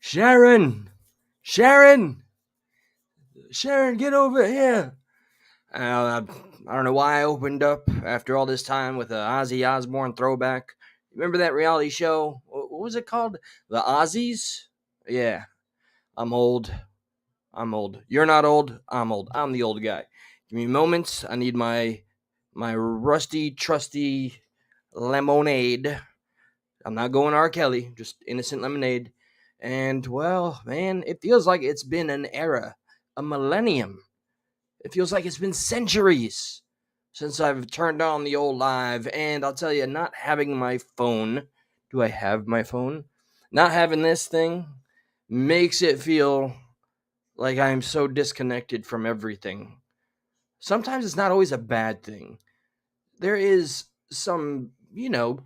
Sharon! Sharon! Sharon, get over here! I don't know why I opened up after all this time with a Ozzy Osbourne throwback. Remember that reality show? What was it called? The Ozzies? Yeah, I'm old. I'm old. You're not old. I'm old. I'm the old guy. Give me moments. I need my rusty, trusty lemonade. I'm not going R. Kelly, just innocent lemonade. And well, man, it feels like it's been an era, a millennium. It feels like it's been centuries since I've turned on the old live. And I'll tell you, not having my phone, do I have my phone? Not having this thing makes it feel like I'm so disconnected from everything. Sometimes it's not always a bad thing. There is some,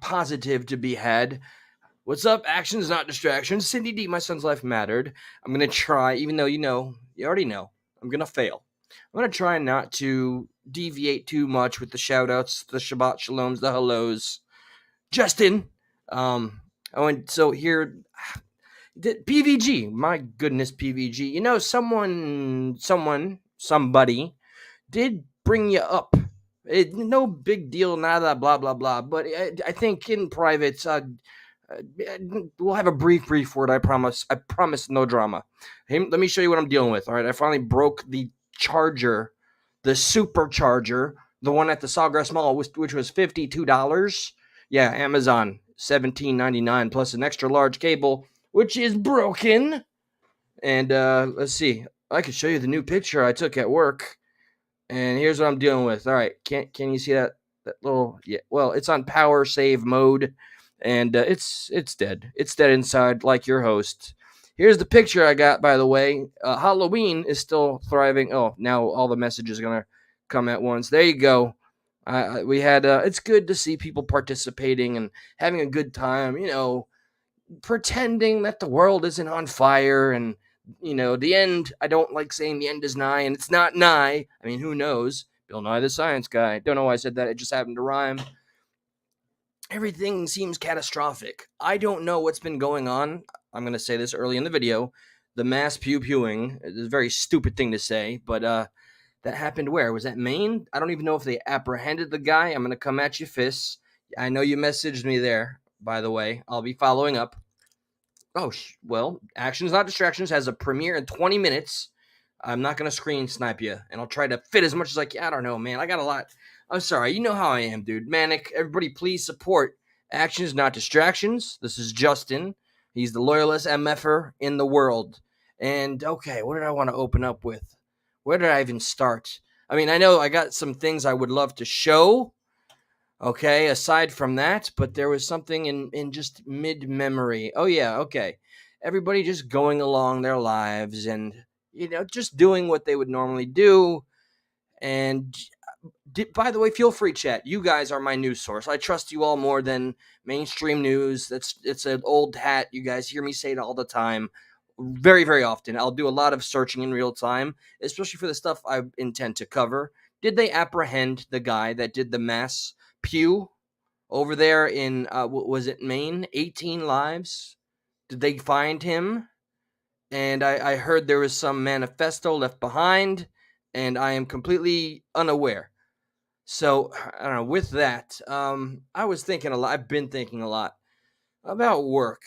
positive to be had. What's up? Actions, not distractions. Cindy D, my son's life mattered. I'm going to try, even though you already know, I'm going to fail. I'm going to try not to deviate too much with the shout outs, the Shabbat Shaloms, the hellos. Justin. So here, PVG. My goodness, PVG. Somebody did bring you up. No big deal, nada, blah, blah, blah. But I think in private, we'll have a brief word. I promise. I promise no drama. Hey, let me show you what I'm dealing with. All right. I finally broke the charger, the supercharger, the one at the Sawgrass Mall, which was $52. Yeah, Amazon, $17.99 plus an extra large cable, which is broken. And let's see. I could show you the new picture I took at work. And here's what I'm dealing with. All right, can you see that little? Yeah. Well, it's on power save mode, and it's dead. It's dead inside, like your host. Here's the picture I got. By the way, Halloween is still thriving. Oh, now all the messages are gonna come at once. There you go. We had. It's good to see people participating and having a good time. Pretending that the world isn't on fire and the end. I don't like saying the end is nigh, and it's not nigh. I mean, who knows? Bill Nye the Science Guy. Don't know why I said that. It just happened to rhyme. Everything seems catastrophic. I don't know what's been going on. I'm going to say this early in the video. The mass pew-pewing is a very stupid thing to say, but that happened where? Was that Maine? I don't even know if they apprehended the guy. I'm going to come at you fists. I know you messaged me there, by the way. I'll be following up. Oh, well, Actions Not Distractions has a premiere in 20 minutes. I'm not going to screen snipe you, and I'll try to fit as much as I can. I don't know, man. I got a lot. I'm sorry. You know how I am, dude. Manic. Everybody, please support Actions Not Distractions. This is Justin. He's the loyalist MFer in the world. And, okay, what did I want to open up with? Where did I even start? I mean, I know I got some things I would love to show. Okay, aside from that, but there was something in just mid-memory. Oh, yeah, okay. Everybody just going along their lives and, just doing what they would normally do. And, by the way, feel free, chat. You guys are my news source. I trust you all more than mainstream news. It's an old hat. You guys hear me say it all the time. Very, very often. I'll do a lot of searching in real time, especially for the stuff I intend to cover. Did they apprehend the guy that did the mass pew over there in was it Maine? 18 lives. Did they find him? And I heard there was some manifesto left behind, and I am completely unaware. So I don't know. With that, I was thinking a lot. I've been thinking a lot about work,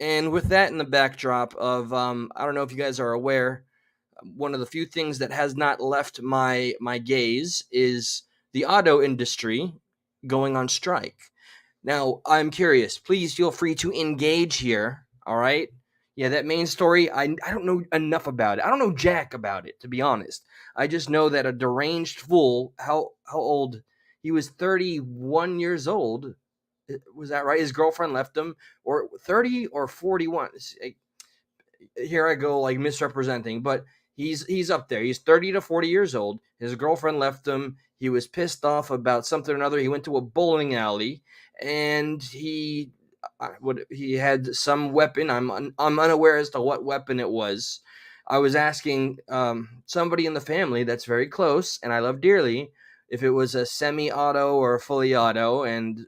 and with that in the backdrop of I don't know if you guys are aware. One of the few things that has not left my gaze is the auto industry going on strike. Now, I'm curious. Please feel free to engage here. All right. Yeah, that main story, I don't know enough about it. I don't know jack about it, to be honest. I just know that a deranged fool, how old? He was 31 years old. Was that right? His girlfriend left him, or 30 or 41. Here I go, like misrepresenting, but he's up there. He's 30 to 40 years old. His girlfriend left him. He was pissed off about something or another. He went to a bowling alley and he had some weapon. I'm unaware as to what weapon it was. I was asking somebody in the family that's very close and I love dearly if it was a semi-auto or a fully auto. And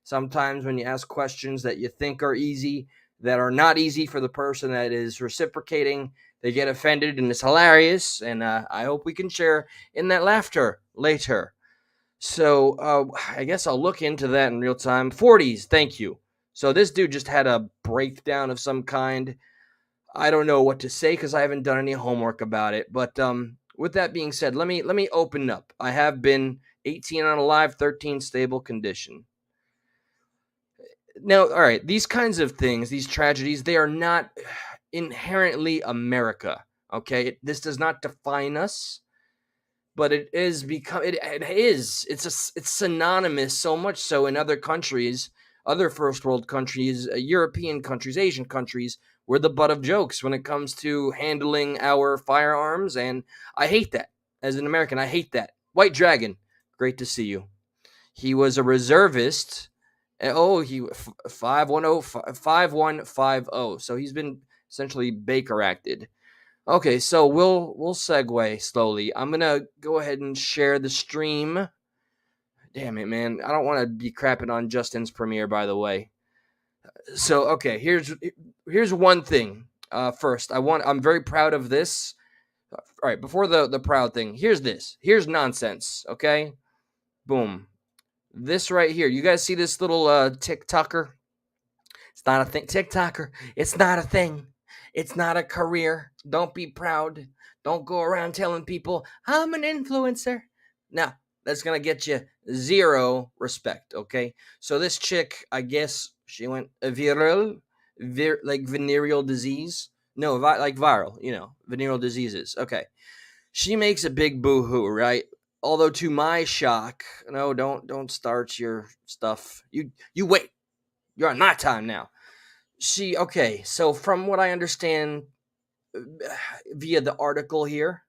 sometimes when you ask questions that you think are easy, that are not easy for the person that is reciprocating. They get offended, and it's hilarious. And I hope we can share in that laughter later. So I guess I'll look into that in real time. 40s, thank you. So this dude just had a breakdown of some kind. I don't know what to say because I haven't done any homework about it. But with that being said, let me open up. I have been 18 on alive, 13 stable condition. Now, all right, these kinds of things, these tragedies, they are not inherently America. Okay, this does not define us, but it is become it is it's synonymous, so much so in other countries, other first world countries, European countries, Asian countries. We're the butt of jokes when it comes to handling our firearms, and I hate that. As an American, I hate that. White Dragon, great to see you. He was a reservist. Oh, he 5150. So he's been essentially Baker acted. Okay, so we'll segue slowly. I'm gonna go ahead and share the stream. Damn it, man! I don't want to be crapping on Justin's premiere, by the way. So okay, here's one thing. First, I'm very proud of this. All right, before the proud thing, here's this. Here's nonsense. Okay, boom. This right here. You guys see this little TikToker? It's not a thing. TikToker. It's not a thing. It's not a career. Don't be proud. Don't go around telling people I'm an influencer. No, that's gonna get you zero respect. Okay. So this chick, I guess she went viral, like venereal disease. No, like viral. Venereal diseases. Okay. She makes a big boo-hoo, right? Although to my shock, no, don't start your stuff. You wait. You're on my time now. Okay, so from what I understand via the article here,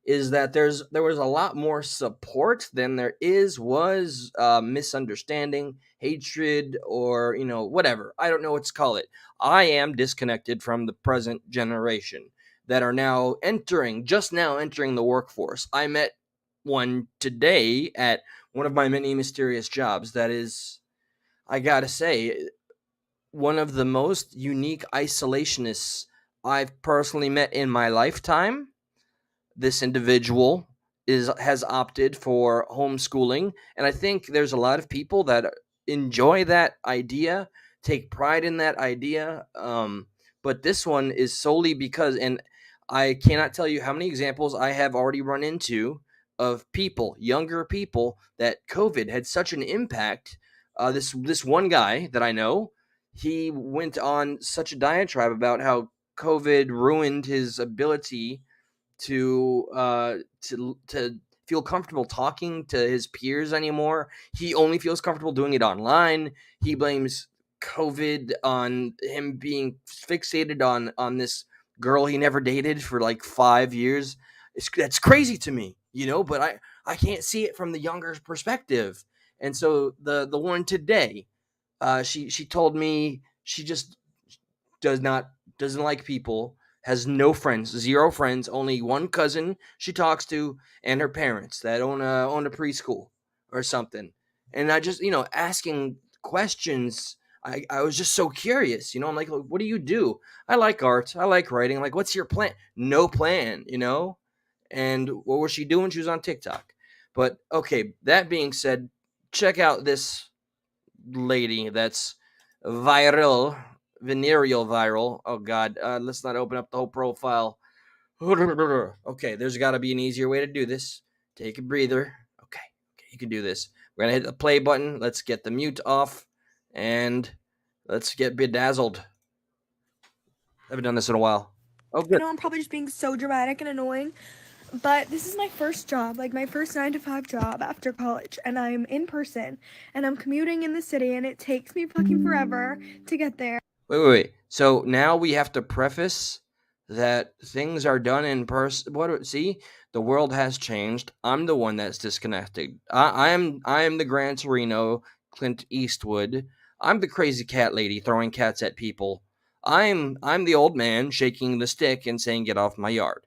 is that there was a lot more support than there was misunderstanding, hatred, or whatever. I don't know what to call it. I am disconnected from the present generation that are just now entering the workforce. I met one today at one of my many mysterious jobs. That is, I gotta say, one of the most unique isolationists I've personally met in my lifetime. This individual has opted for homeschooling, and I think there's a lot of people that enjoy that idea, take pride in that idea. But this one is solely because, and I cannot tell you how many examples I have already run into of people, younger people, that COVID had such an impact. This one guy that I know, he went on such a diatribe about how COVID ruined his ability to feel comfortable talking to his peers anymore. He only feels comfortable doing it online. He blames COVID on him being fixated on this girl he never dated for like 5 years. That's crazy to me, but I can't see it from the younger perspective. And so the one today, she told me she just doesn't like people, has no friends, zero friends, only one cousin she talks to, and her parents that own a preschool or something. And I just, asking questions. I was just so curious, I'm like, what do you do? I like art, I like writing. Like, what's your plan? No plan. And what was she doing? She was on TikTok. But okay, that being said, check out this lady that's viral, venereal viral. Oh God, let's not open up the whole profile. Okay, there's got to be an easier way to do this. Take a breather. Okay, you can do this. We're gonna hit the play button. Let's get the mute off, and let's get bedazzled. I haven't done this in a while. Oh, good. I know I'm probably just being so dramatic and annoying, but this is my first job, like my first 9 to 5 job after college, and I'm in person, and I'm commuting in the city, and it takes me fucking forever to get there. Wait. So now we have to preface that things are done in person. What? See, the world has changed. I'm the one that's disconnected. I am the Gran Torino, Clint Eastwood. I'm the crazy cat lady throwing cats at people. I'm the old man shaking the stick and saying, "Get off my yard."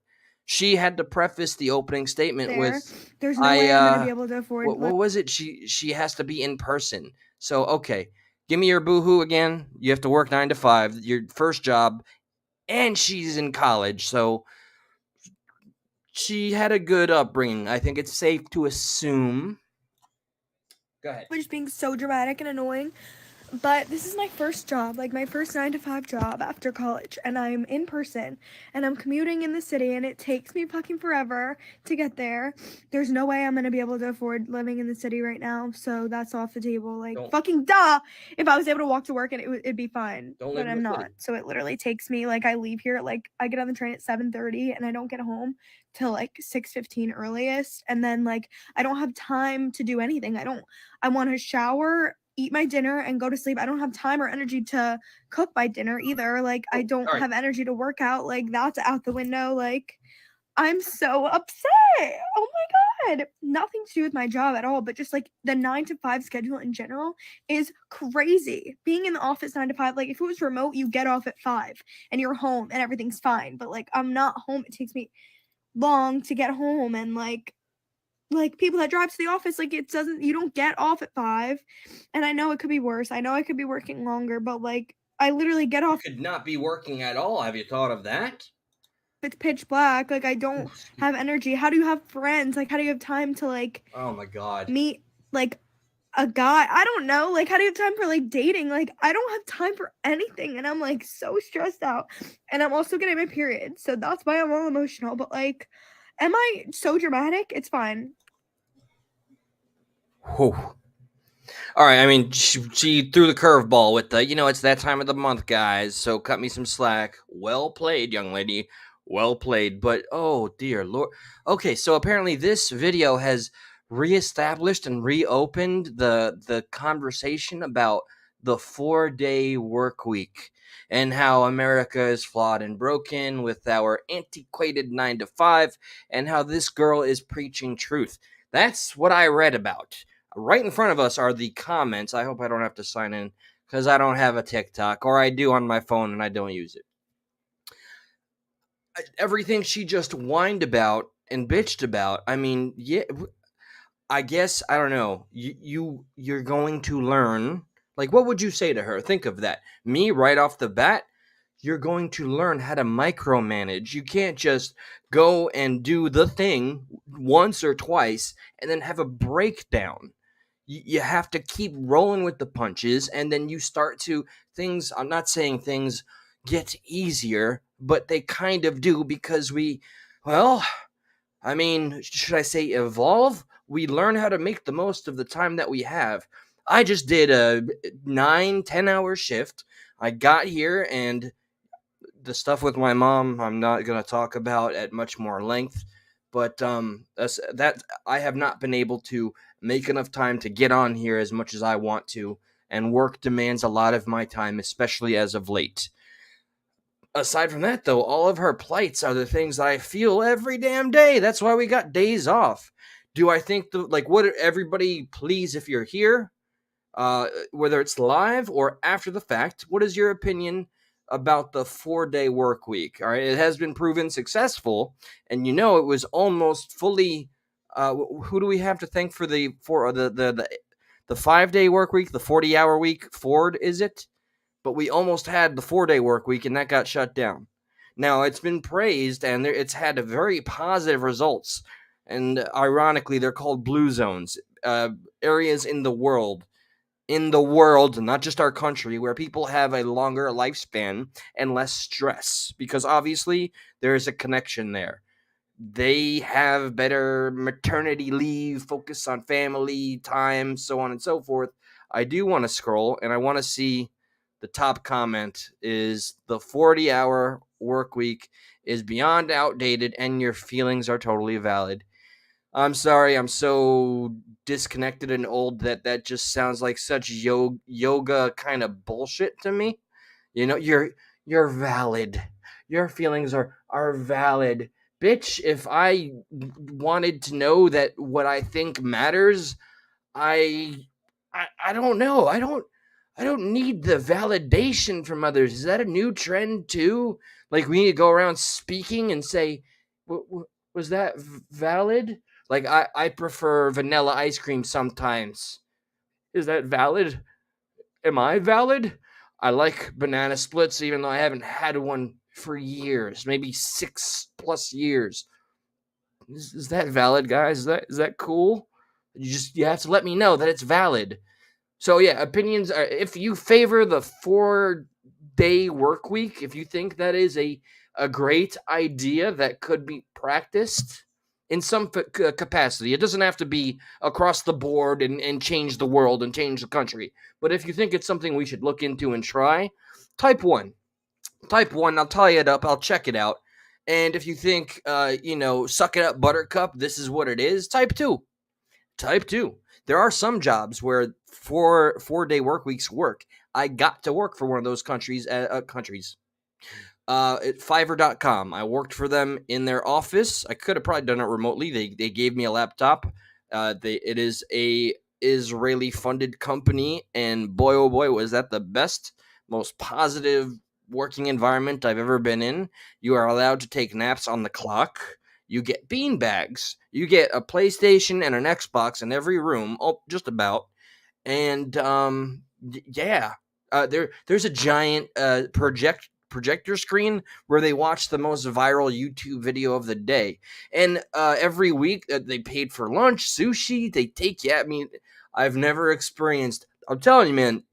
She had to preface the opening statement with, There's no "I way I'm gonna be able to afford. what was it? She has to be in person." So okay, Give me your boohoo again. You have to work 9 to 5, your first job, and she's in college, so she had a good upbringing. I think it's safe to assume. Go ahead. Just being so dramatic and annoying. But this is my first job, like my first 9 to 5 job after college, and I'm in person, and I'm commuting in the city, and it takes me fucking forever to get there. There's no way I'm gonna be able to afford living in the city right now, so that's off the table. Like, Don't fucking duh! If I was able to walk to work and it'd be fine, don't live but in the I'm not. city. So it literally takes me, like, I leave here, like, I get on the train at 7:30, and I don't get home till like 6:15 earliest, and then like I don't have time to do anything. I want to shower, eat my dinner, and go to sleep. I don't have time or energy to cook my dinner either. Like, I Oh, don't all right. have energy to work out. Like, that's out the window. Like, I'm so upset. Oh my God. Nothing to do with my job at all, but just like the 9 to 5 schedule in general is crazy. Being in the office 9 to 5, like, if it was remote, you get off at 5 and you're home and everything's fine. But like, I'm not home. It takes me long to get home, and like people that drive to the office, like, it doesn't, you don't get off at 5. And I know it could be worse, I know I could be working longer, but like I literally get You off, could not be working at all. Have you thought of that? it's pitch black, like I don't have energy. How do you have friends? Like, how do you have time to like Oh my god. meet like a guy? I don't know. Like, how do you have time for like dating? Like, I don't have time for anything, and I'm like so stressed out. And I'm also getting my period, so that's why I'm all emotional. But like, am I so dramatic? It's fine. Whew. All right. I mean, she threw the curveball with the, it's that time of the month, guys. So cut me some slack. Well played, young lady. Well played. But oh dear lord. Okay, so apparently this video has reestablished and reopened the conversation about the 4-day work week and how America is flawed and broken with our antiquated 9 to 5, and how this girl is preaching truth. That's what I read about. Right in front of us are the comments. I hope I don't have to sign in because I don't have a TikTok, or I do on my phone and I don't use it. Everything she just whined about and bitched about. I mean, yeah, I guess I don't know. You're going to learn. Like, what would you say to her? Think of that. Me right off the bat. You're going to learn how to micromanage. You can't just go and do the thing once or twice and then have a breakdown. You have to keep rolling with the punches, and then you start to, things, I'm not saying things get easier, but they kind of do, because well, I mean, should I say evolve? We learn how to make the most of the time that we have. I just did a 9-10 hour shift. I got here, and the stuff with my mom I'm not going to talk about at much more length, but that I have not been able to make enough time to get on here as much as I want to, and work demands a lot of my time, especially as of late. Aside from that, though, all of her plights are the things that I feel every damn day. That's why we got days off. Do I think what, everybody, please, if you're here, whether it's live or after the fact, what is your opinion about the 4-day work week? All right, it has been proven successful, and it was almost fully. Who do we have to thank for the 5-day work week, the 40-hour week? Ford, is it? But we almost had the 4-day work week, and that got shut down. Now it's been praised, and it's had very positive results. And ironically, they're called blue zones, areas in the world, not just our country, where people have a longer lifespan and less stress, because obviously there is a connection there. They have better maternity leave, focus on family time, so on and so forth. I do want to scroll, and I want to see the top comment is the 40-hour work week is beyond outdated, and your feelings are totally valid. I'm sorry, I'm so disconnected and old that just sounds like such yoga kind of bullshit to me. You're valid. Your feelings are valid. Bitch, if I wanted to know that what I think matters, I I don't know. I don't need the validation from others. Is that a new trend too? Like, we need to go around speaking and say, Was that valid?" Like, I prefer vanilla ice cream sometimes. Is that valid? Am I valid? I like banana splits, even though I haven't had one for years, maybe 6+ years. Is that valid, guys? Is that cool? You have to let me know that it's valid. So yeah, opinions are, if you favor the 4-day work week, if you think that is a great idea that could be practiced in some capacity. It doesn't have to be across the board and change the world and change the country. But if you think it's something we should look into and try, type 1. Type 1, I'll tie it up, I'll check it out. And if you think, suck it up, buttercup, this is what it is, type 2. Type 2. There are some jobs where 4-day work weeks work. I got to work for one of those countries at Fiverr.com. I worked for them in their office. I could have probably done it remotely. They gave me a laptop. It is a Israeli funded company, and boy oh boy was that the best, most positive working environment I've ever been in. You are allowed to take naps on the clock. You get bean bags. You get a PlayStation and an Xbox in every room. Oh, just about. And yeah, there's a giant projector screen where they watch the most viral YouTube video of the day. And every week they paid for lunch, sushi. They take you. I mean, I've never experienced. I'm telling you, man.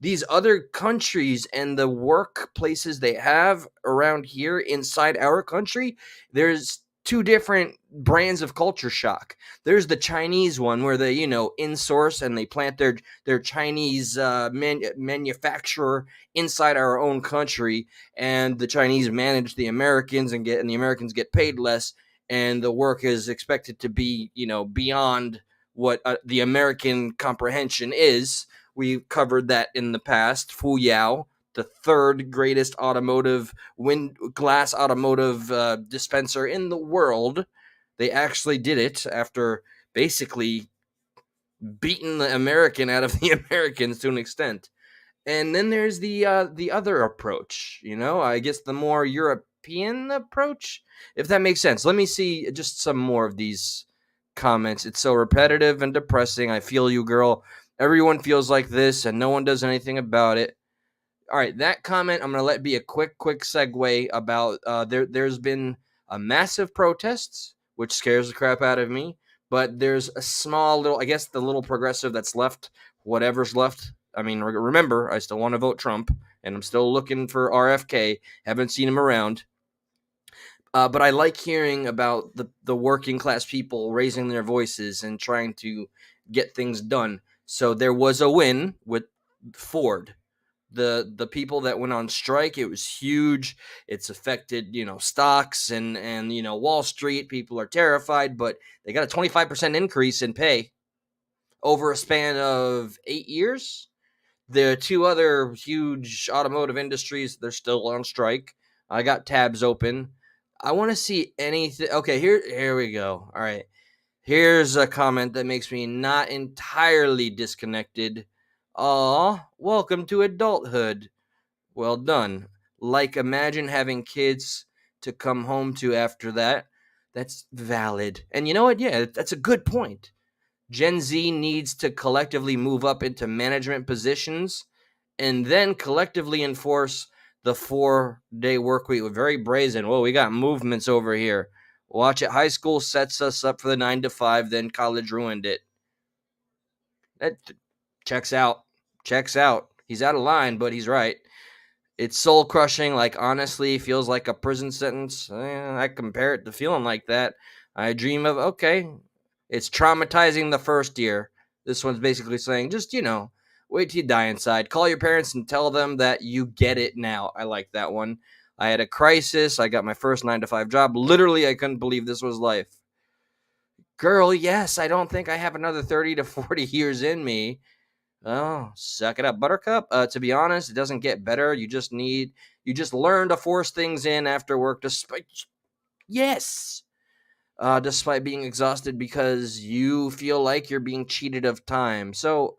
These other countries and the workplaces they have around here inside our country, there's two different brands of culture shock. There's the Chinese one where they, insource and they plant their Chinese manufacturer inside our own country, and the Chinese manage the Americans and the Americans get paid less, and the work is expected to be, beyond what the American comprehension is. We've covered that in the past. Fuyao, the third greatest glass automotive dispenser in the world. They actually did it after basically beating the American out of the Americans to an extent. And then there's the other approach, I guess the more European approach, if that makes sense. Let me see just some more of these comments. It's so repetitive and depressing. I feel you, girl. Everyone feels like this and no one does anything about it. All right, that comment I'm going to let be a quick segue about there's been a massive protests, which scares the crap out of me, but there's a small little, I guess the little progressive that's left, whatever's left. I mean, remember, I still want to vote Trump, and I'm still looking for RFK. Haven't seen him around. But I like hearing about the working class people raising their voices and trying to get things done. So there was a win with Ford. The people that went on strike, it was huge. It's affected, stocks and Wall Street. People are terrified, but they got a 25% increase in pay over a span of 8 years. The two other huge automotive industries, they're still on strike. I got tabs open. I want to see anything. Okay, here we go. All right. Here's a comment that makes me not entirely disconnected. Aw, welcome to adulthood. Well done. Like, imagine having kids to come home to after that. That's valid. And you know what? Yeah, that's a good point. Gen Z needs to collectively move up into management positions and then collectively enforce the 4-day work week. Very brazen. Whoa, we got movements over here. Watch it. High school sets us up for the 9 to 5, then college ruined it. That checks out. Checks out. He's out of line, but he's right. It's soul crushing. Like, honestly, feels like a prison sentence. I compare it to feeling like that. I dream of, okay, it's traumatizing the first year. This one's basically saying, just, wait till you die inside. Call your parents and tell them that you get it now. I like that one. I had a crisis. I got my first 9 to 5 job. Literally, I couldn't believe this was life. Girl, yes, I don't think I have another 30 to 40 years in me. Oh, suck it up, buttercup. To be honest, it doesn't get better. You just learn to force things in after work despite being exhausted because you feel like you're being cheated of time. So,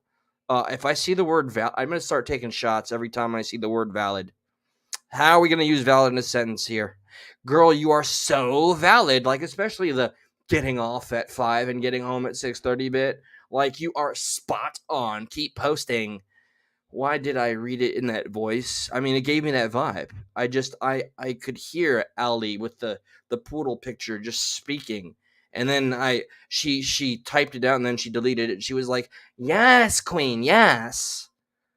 if I see the word I'm going to start taking shots every time I see the word valid. How are we going to use valid in a sentence here? Girl, you are so valid. Like, especially the getting off at 5 and getting home at 6:30 bit. Like, you are spot on. Keep posting. why did I read it in that voice? I mean, it gave me that vibe. I could hear Ali with the poodle picture just speaking. And then she typed it out and then she deleted it. She was like, "Yes, queen, yes."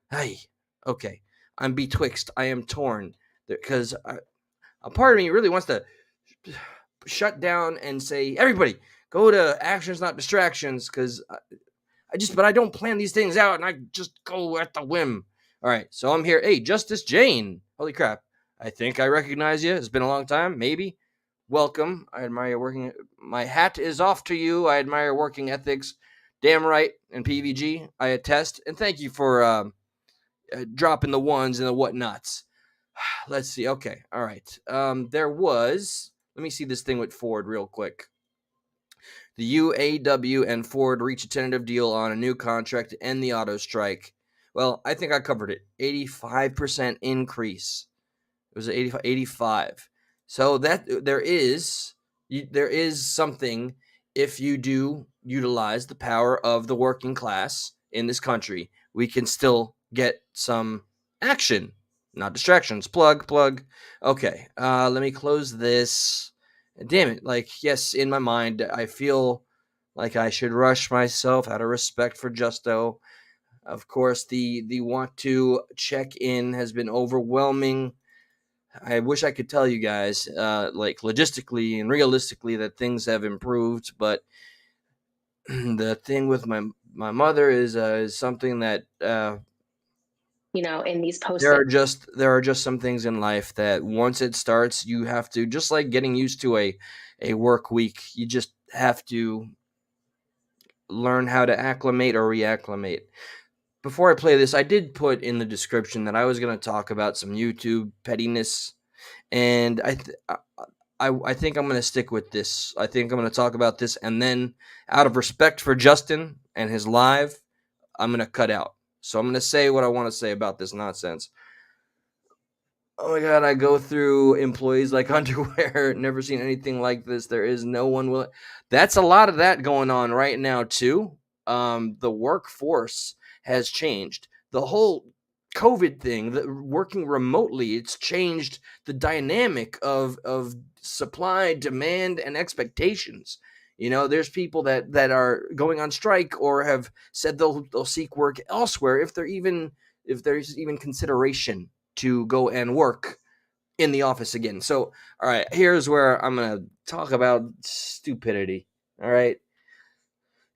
Hey, okay. I'm betwixt. I am torn because a part of me really wants to shut down and say, "Everybody, go to actions, not distractions," because but I don't plan these things out and I just go at the whim. All right, so I'm here. Hey, Justice Jane. Holy crap. I think I recognize you. It's been a long time, maybe. Welcome. I admire your working. My hat is off to you. I admire your working ethics. Damn right. And PVG, I attest. And thank you for dropping the ones and the whatnots. Let's see. Okay. All right. There was. Let me see this thing with Ford real quick. The UAW and Ford reached a tentative deal on a new contract to end the auto strike. Well, I think I covered it. 85% increase. It was 85. So that there is something if you do utilize the power of the working class in this country. We can still get some action, not distractions. Plug. Okay, let me close this. Damn it! Like, yes, in my mind, I feel like I should rush myself out of respect for Justo. Of course, the want to check in has been overwhelming. I wish I could tell you guys, like logistically and realistically, that things have improved, but the thing with my mother is something that in these posts. There are just some things in life that once it starts, you have to, just like getting used to a work week. You just have to learn how to acclimate or reacclimate. Before I play this, I did put in the description that I was going to talk about some YouTube pettiness, and I think I'm going to stick with this. I think I'm going to talk about this, and then out of respect for Justin and his live, I'm going to cut out. So I'm going to say what I want to say about this nonsense. Oh my god, I go through employees like underwear. Never seen anything like this. There is no one will. That's a lot of that going on right now too. The workforce has changed. The whole COVID thing, the working remotely, it's changed the dynamic of supply, demand, and expectations. You know, there's people that are going on strike or have said they'll seek work elsewhere if there's even consideration to go and work in the office again. So, all right, here's where I'm going to talk about stupidity. All right.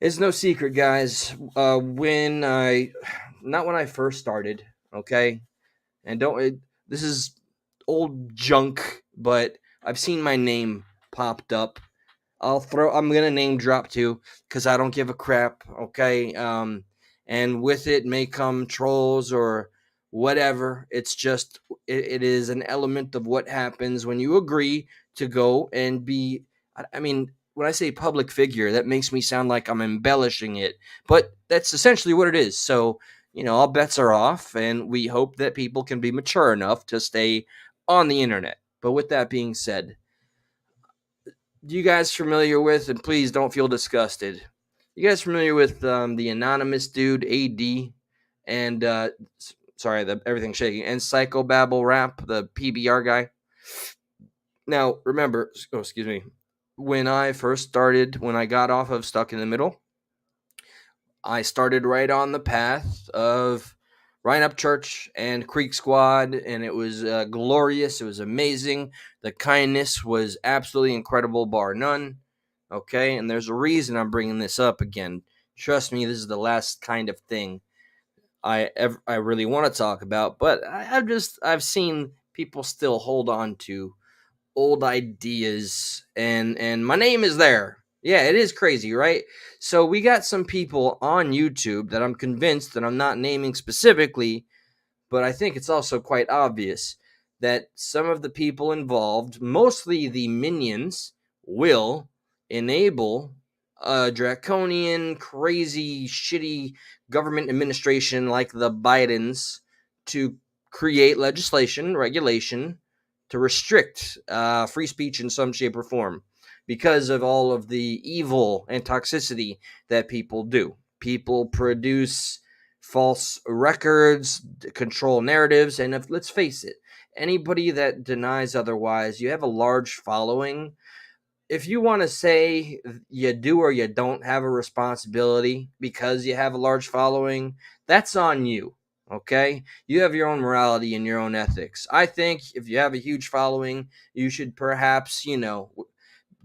It's no secret, guys. Not when I first started, okay? And this is old junk, but I've seen my name popped up. I'm gonna name drop too, because I don't give a crap, okay? And with it may come trolls or whatever. It's just it is an element of what happens when you agree to go and be. I mean, when I say public figure, that makes me sound like I'm embellishing it, but that's essentially what it is. So, all bets are off, and we hope that people can be mature enough to stay on the internet. But with that being said, you guys familiar with, and please don't feel disgusted, you guys familiar with the anonymous dude AD and sorry, everything's shaking, and Psychobabble Rap, the PBR guy? Now remember, excuse me, when I got off of Stuck in the Middle, I started right on the path of Ryan Upchurch and Creek Squad, and it was glorious. It was amazing. The kindness was absolutely incredible, bar none. Okay, and there's a reason I'm bringing this up again. Trust me, this is the last kind of thing I really want to talk about, but I've seen people still hold on to old ideas, and my name is there. Yeah, it is crazy, right? So we got some people on YouTube that I'm convinced that I'm not naming specifically, but I think it's also quite obvious that some of the people involved, mostly the minions, will enable a draconian, crazy, shitty government administration like the Bidens to create legislation, regulation to restrict free speech in some shape or form because of all of the evil and toxicity that people do. People produce false records, control narratives, and if, let's face it, anybody that denies otherwise, you have a large following. If you want to say you do or you don't have a responsibility because you have a large following, that's on you. Okay? You have your own morality and your own ethics. I think if you have a huge following, you should perhaps,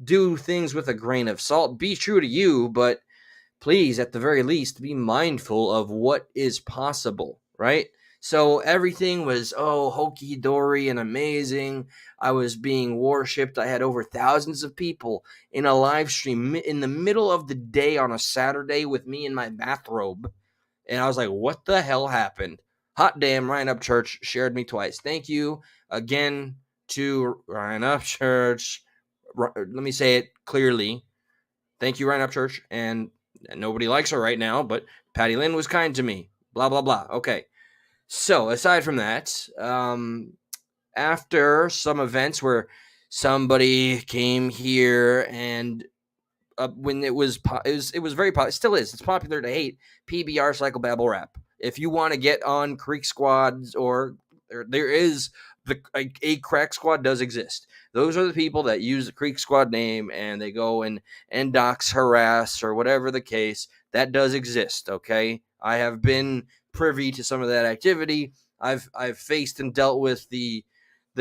do things with a grain of salt. Be true to you, but please, at the very least, be mindful of what is possible, right? So everything was, hokey dory and amazing. I was being worshipped. I had over thousands of people in a live stream in the middle of the day on a Saturday with me in my bathrobe. And I was like, what the hell happened? Hot damn, Ryan Upchurch shared me twice. Thank you again to Ryan Upchurch. Let me say it clearly. Thank you, Ryan Upchurch. And nobody likes her right now, but Patty Lynn was kind to me. Blah, blah, blah. Okay. So, aside from that, after some events where somebody came here and when it was very popular, still is. It's popular to hate PBR psychobabble rap. If you want to get on Creek Squads or there is a crack squad does exist. Those are the people that use the Creek Squad name and they go and dox, harass, or whatever the case. That does exist. Okay, I have been privy to some of that activity. I've faced and dealt with the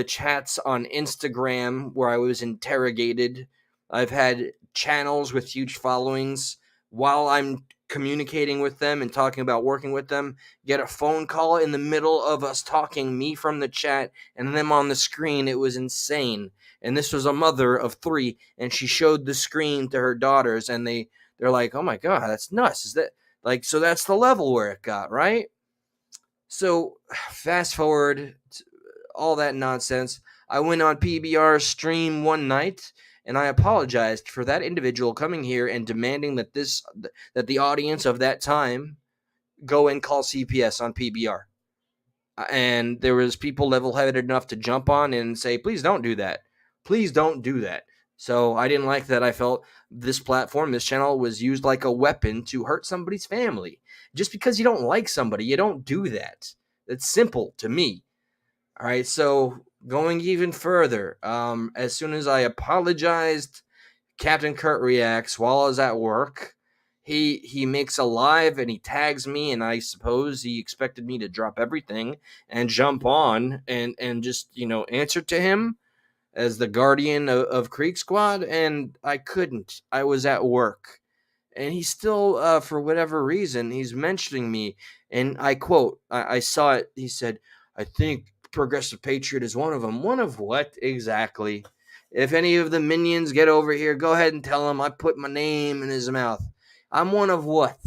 chats on Instagram where I was interrogated. I've had channels with huge followings while I'm communicating with them and talking about working with them, get a phone call in the middle of us talking, me from the chat and them on the screen. It was insane. And this was a mother of 3, and she showed the screen to her daughters, and they're like, oh my God, that's nuts. Is that like, so that's the level where it got, right? So fast forward all that nonsense. I went on PBR's stream one night and I apologized for that individual coming here and demanding that the audience of that time go and call CPS on PBR. And there was people level-headed enough to jump on and say, please don't do that. Please don't do that. So I didn't like that. I felt this platform, this channel was used like a weapon to hurt somebody's family. Just because you don't like somebody, you don't do that. It's simple to me. All right, so going even further, as soon as I apologized, Captain Kurt reacts while I was at work. He makes a live and he tags me, and I suppose he expected me to drop everything and jump on and just answer to him as the guardian of Creek Squad, and I couldn't. I was at work, and he's still, for whatever reason, he's mentioning me, and I quote, I saw it. He said, "I think Progressive Patriot is one of them." One of what exactly? If any of the minions get over here, go ahead and tell him I put my name in his mouth. I'm one of what?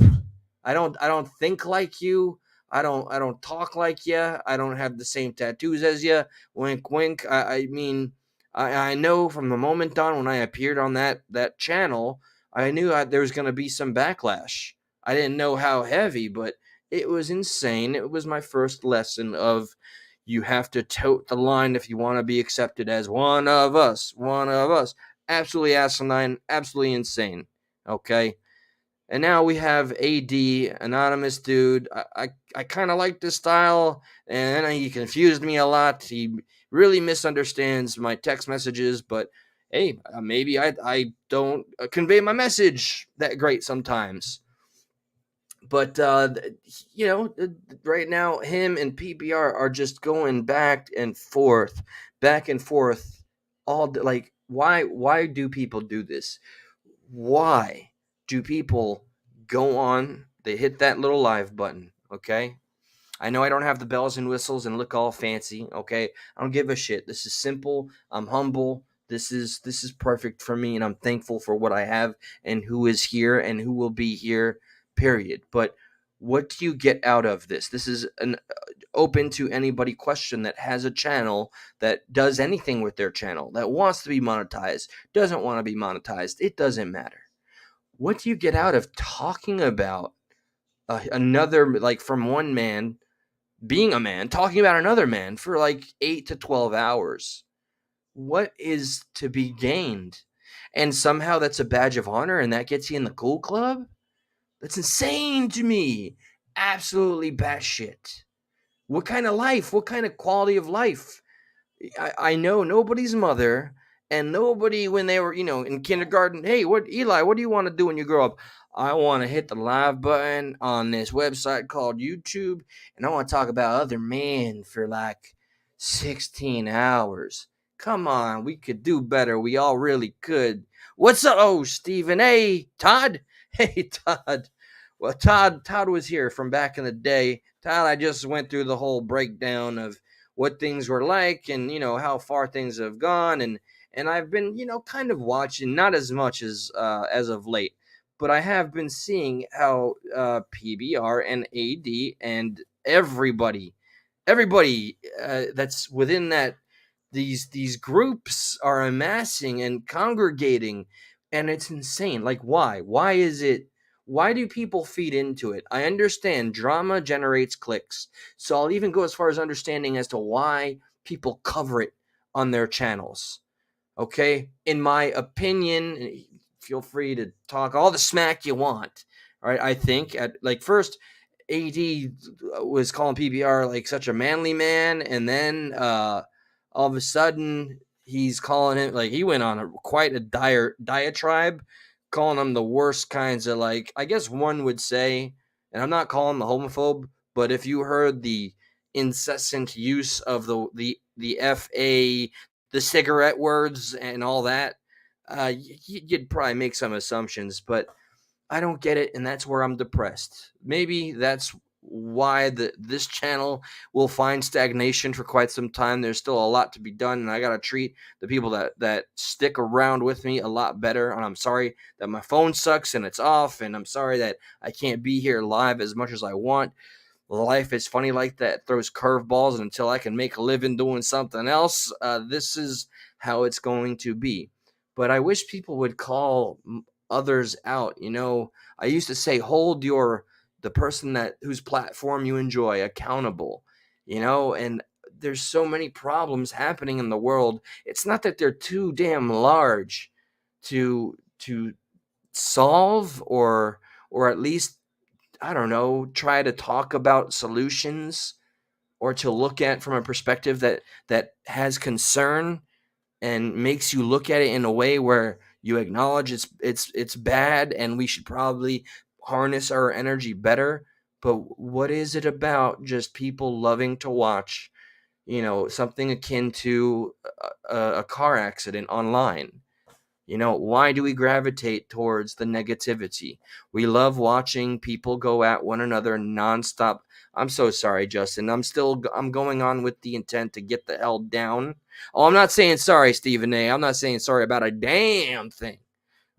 I don't think like you. I don't talk like you. I don't have the same tattoos as you. Wink, wink. I mean, I know from the moment on when I appeared on that channel, I knew there was going to be some backlash. I didn't know how heavy, but it was insane. It was my first lesson of you have to tote the line if you want to be accepted as one of us. One of us. Absolutely asinine. Absolutely insane. Okay. And now we have AD, anonymous dude. I kind of like this style, and he confused me a lot. He really misunderstands my text messages, but hey, maybe I don't convey my message that great sometimes. But right now, him and PBR are just going back and forth, all like why do people do this? Why do people go on? They hit that little live button, okay? I know I don't have the bells and whistles and look all fancy, okay? I don't give a shit. This is simple. I'm humble. This is perfect for me, and I'm thankful for what I have and who is here and who will be here. Period. But what do you get out of this? This is an open to anybody question that has a channel that does anything with their channel, that wants to be monetized, doesn't want to be monetized. It doesn't matter. What do you get out of talking about another, like from one man being a man, talking about another man for like 8 to 12 hours? What is to be gained? And somehow that's a badge of honor and that gets you in the cool club? That's insane to me. Absolutely batshit. What kind of life? What kind of quality of life? I know nobody's mother and nobody when they were, in kindergarten. Hey, Eli, what do you want to do when you grow up? I want to hit the live button on this website called YouTube and I want to talk about other men for like 16 hours. Come on, we could do better. We all really could. What's up? Oh, Steven. Hey, Todd. Hey, Todd. Well, Todd was here from back in the day. Todd, I just went through the whole breakdown of what things were like and how far things have gone and I've been kind of watching not as much as of late, but I have been seeing how PBR and AD and everybody that's within that these groups are amassing and congregating, and it's insane. Like, why is it, why do people feed into it? I understand drama generates clicks, so I'll even go as far as understanding as to why people cover it on their channels. Okay, in my opinion, feel free to talk all the smack you want. All right, I think at like first AD was calling PBR like such a manly man, and then all of a sudden he's calling him like he went on quite a diatribe, calling him the worst kinds of, like, I guess one would say, and I'm not calling him a homophobe, but if you heard the incessant use of the fa, the cigarette words and all that, you'd probably make some assumptions, but I don't get it, and that's where I'm depressed. Maybe that's why this channel will find stagnation for quite some time. There's still a lot to be done, and I gotta treat the people that stick around with me a lot better. And I'm sorry that my phone sucks and it's off, and I'm sorry that I can't be here live as much as I want. Life is funny like that, throws curveballs, and until I can make a living doing something else, this is how it's going to be. But I wish people would call others out. I used to say, hold the person that whose platform you enjoy accountable. And there's so many problems happening in the world. It's not that they're too damn large to solve, or at least, I don't know, try to talk about solutions, or to look at from a perspective that has concern and makes you look at it in a way where you acknowledge it's bad and we should probably harness our energy better. But what is it about just people loving to watch, something akin to a car accident online? Why do we gravitate towards the negativity? We love watching people go at one another nonstop. I'm so sorry, Justin. I'm going on with the intent to get the hell down. Oh, I'm not saying sorry, Stephen A. I'm not saying sorry about a damn thing.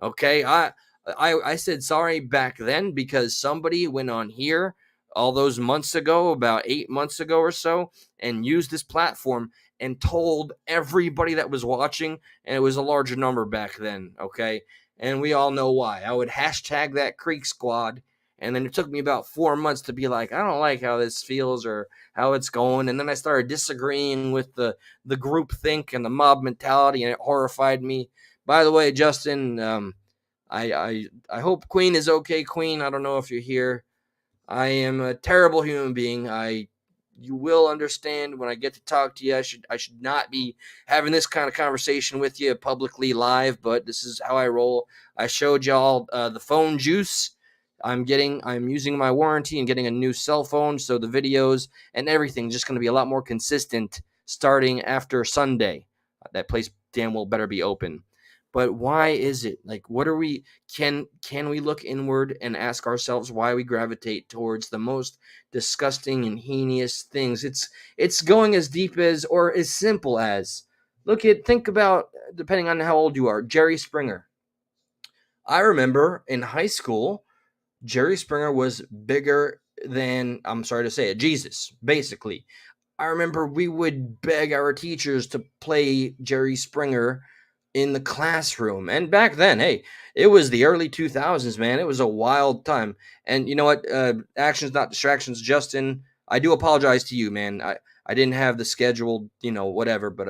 Okay, I said sorry back then because somebody went on here all those months ago, about 8 months ago or so, and used this platform and told everybody that was watching, and it was a larger number back then. Okay, and we all know why. I would hashtag that Creek Squad, and then it took me about 4 months to be like, I don't like how this feels or how it's going, and then I started disagreeing with the group think and the mob mentality, and it horrified me. By the way, Justin, I hope Queen is okay. Queen, I don't know if you're here. I am a terrible human being. You will understand when I get to talk to you. I should not be having this kind of conversation with you publicly live, but this is how I roll. I showed y'all the phone juice. I'm using my warranty and getting a new cell phone, so the videos and everything just going to be a lot more consistent starting after Sunday. That place damn well better be open. But why is it? Like, what are we? Can we look inward and ask ourselves why we gravitate towards the most disgusting and heinous things? It's going as deep as, or as simple as, think about, depending on how old you are, Jerry Springer. I remember in high school, Jerry Springer was bigger than, I'm sorry to say it, Jesus, basically. I remember we would beg our teachers to play Jerry Springer in the classroom. And back then, hey, it was the early 2000s, man. It was a wild time. And you know what? Actions, not distractions. Justin, I do apologize to you, man. I didn't have the scheduled, whatever, but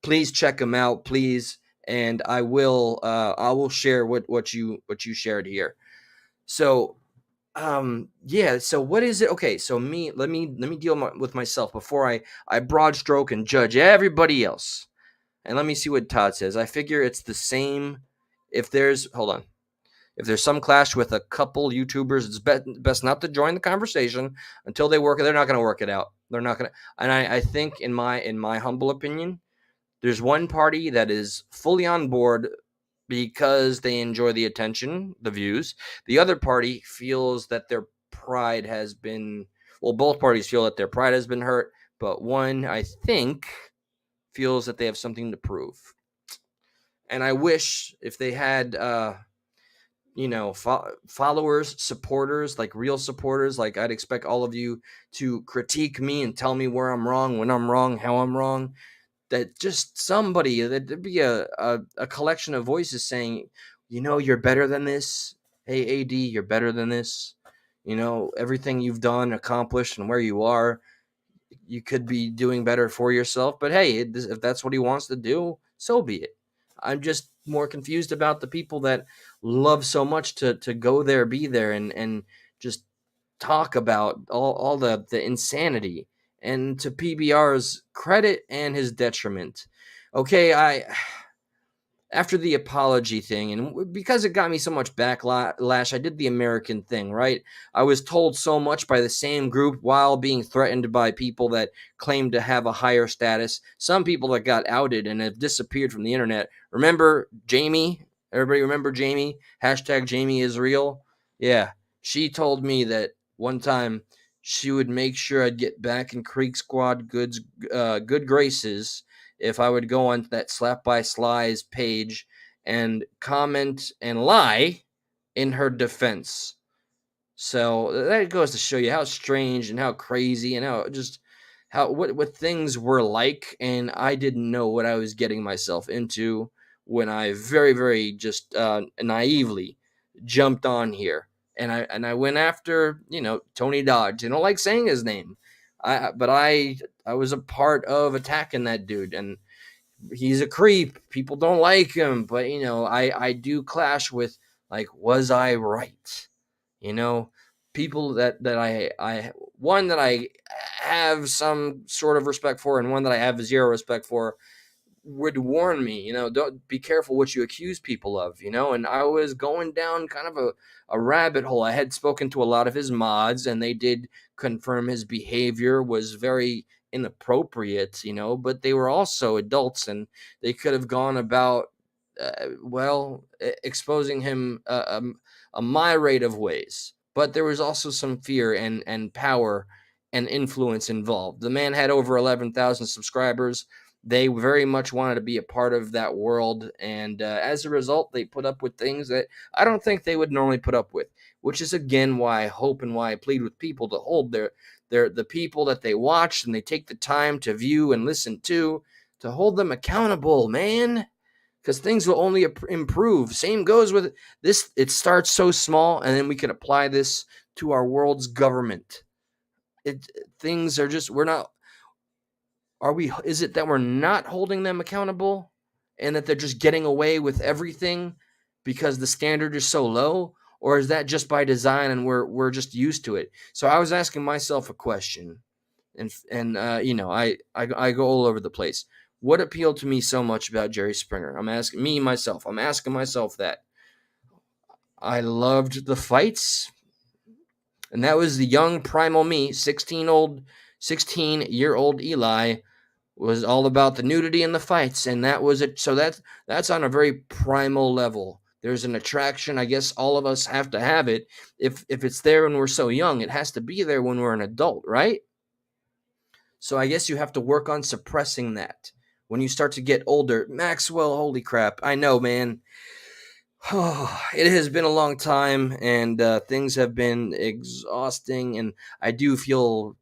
please check them out, please. And I will share what you shared here. So Yeah, so what is it? Okay, so let me deal with myself before I broad stroke and judge everybody else. And let me see what Todd says. I figure it's the same. If there's hold on, if there's some clash with a couple YouTubers, it's best not to join the conversation until they work. They're not going to work it out. They're not going to. And I think in my humble opinion, there's one party that is fully on board because they enjoy the attention, the views. The other party feels that their pride has been, well, both parties feel that their pride has been hurt, but one, I think, feels that they have something to prove. And I wish if they had, followers, supporters, like real supporters, like I'd expect all of you to critique me and tell me where I'm wrong, when I'm wrong, how I'm wrong, that just somebody that there'd be a collection of voices saying, you're better than this. Hey, AD, you're better than this. Everything you've done, accomplished, and where you are, you could be doing better for yourself. But hey, if that's what he wants to do, so be it. I'm just more confused about the people that love so much to go there, be there, and just talk about all the insanity. And to PBR's credit and his detriment. Okay, after the apology thing, and because it got me so much backlash, I did the American thing, right? I was told so much by the same group while being threatened by people that claimed to have a higher status. Some people that got outed and have disappeared from the internet. Remember Jamie? Everybody remember Jamie? Hashtag Jamie is real. Yeah, she told me that one time she would make sure I'd get back in Creek Squad good graces if I would go on that Slap by Sly's page and comment and lie in her defense. So that goes to show you how strange and how crazy and how what things were like, and I didn't know what I was getting myself into when I very very just naively jumped on here, and I went after Tony Dodge. I don't like saying his name, but I was a part of attacking that dude, and he's a creep. People don't like him, but I do clash with, like, was I right? You know, People that I one that I have some sort of respect for, and one that I have zero respect for, would warn me, don't be careful what you accuse people of, and I was going down kind of a rabbit hole. I had spoken to a lot of his mods, and they did confirm his behavior was very inappropriate, but they were also adults, and they could have gone about, exposing him a myriad of ways. But there was also some fear and power and influence involved. The man had over 11,000 subscribers. They very much wanted to be a part of that world, and as a result, they put up with things that I don't think they would normally put up with. Which is again why I hope and why I plead with people to hold the people that they watch and they take the time to view and listen to hold them accountable, man. Because things will only improve. Same goes with this. It starts so small, and then we can apply this to our world's government. Things are just, we're not, are we, is it that we're not holding them accountable and that they're just getting away with everything because the standard is so low? Or is that just by design and we're just used to it? So I was asking myself a question, and I go all over the place. What appealed to me so much about Jerry Springer? I'm asking myself that. I loved the fights, and that was the young primal me, 16-year-old Eli was all about the nudity and the fights, and that was it. So that's on a very primal level. There's an attraction. I guess all of us have to have it. If it's there when we're so young, it has to be there when we're an adult, right? So I guess you have to work on suppressing that when you start to get older. Maxwell, holy crap! I know, man. It has been a long time, and things have been exhausting, and I do feel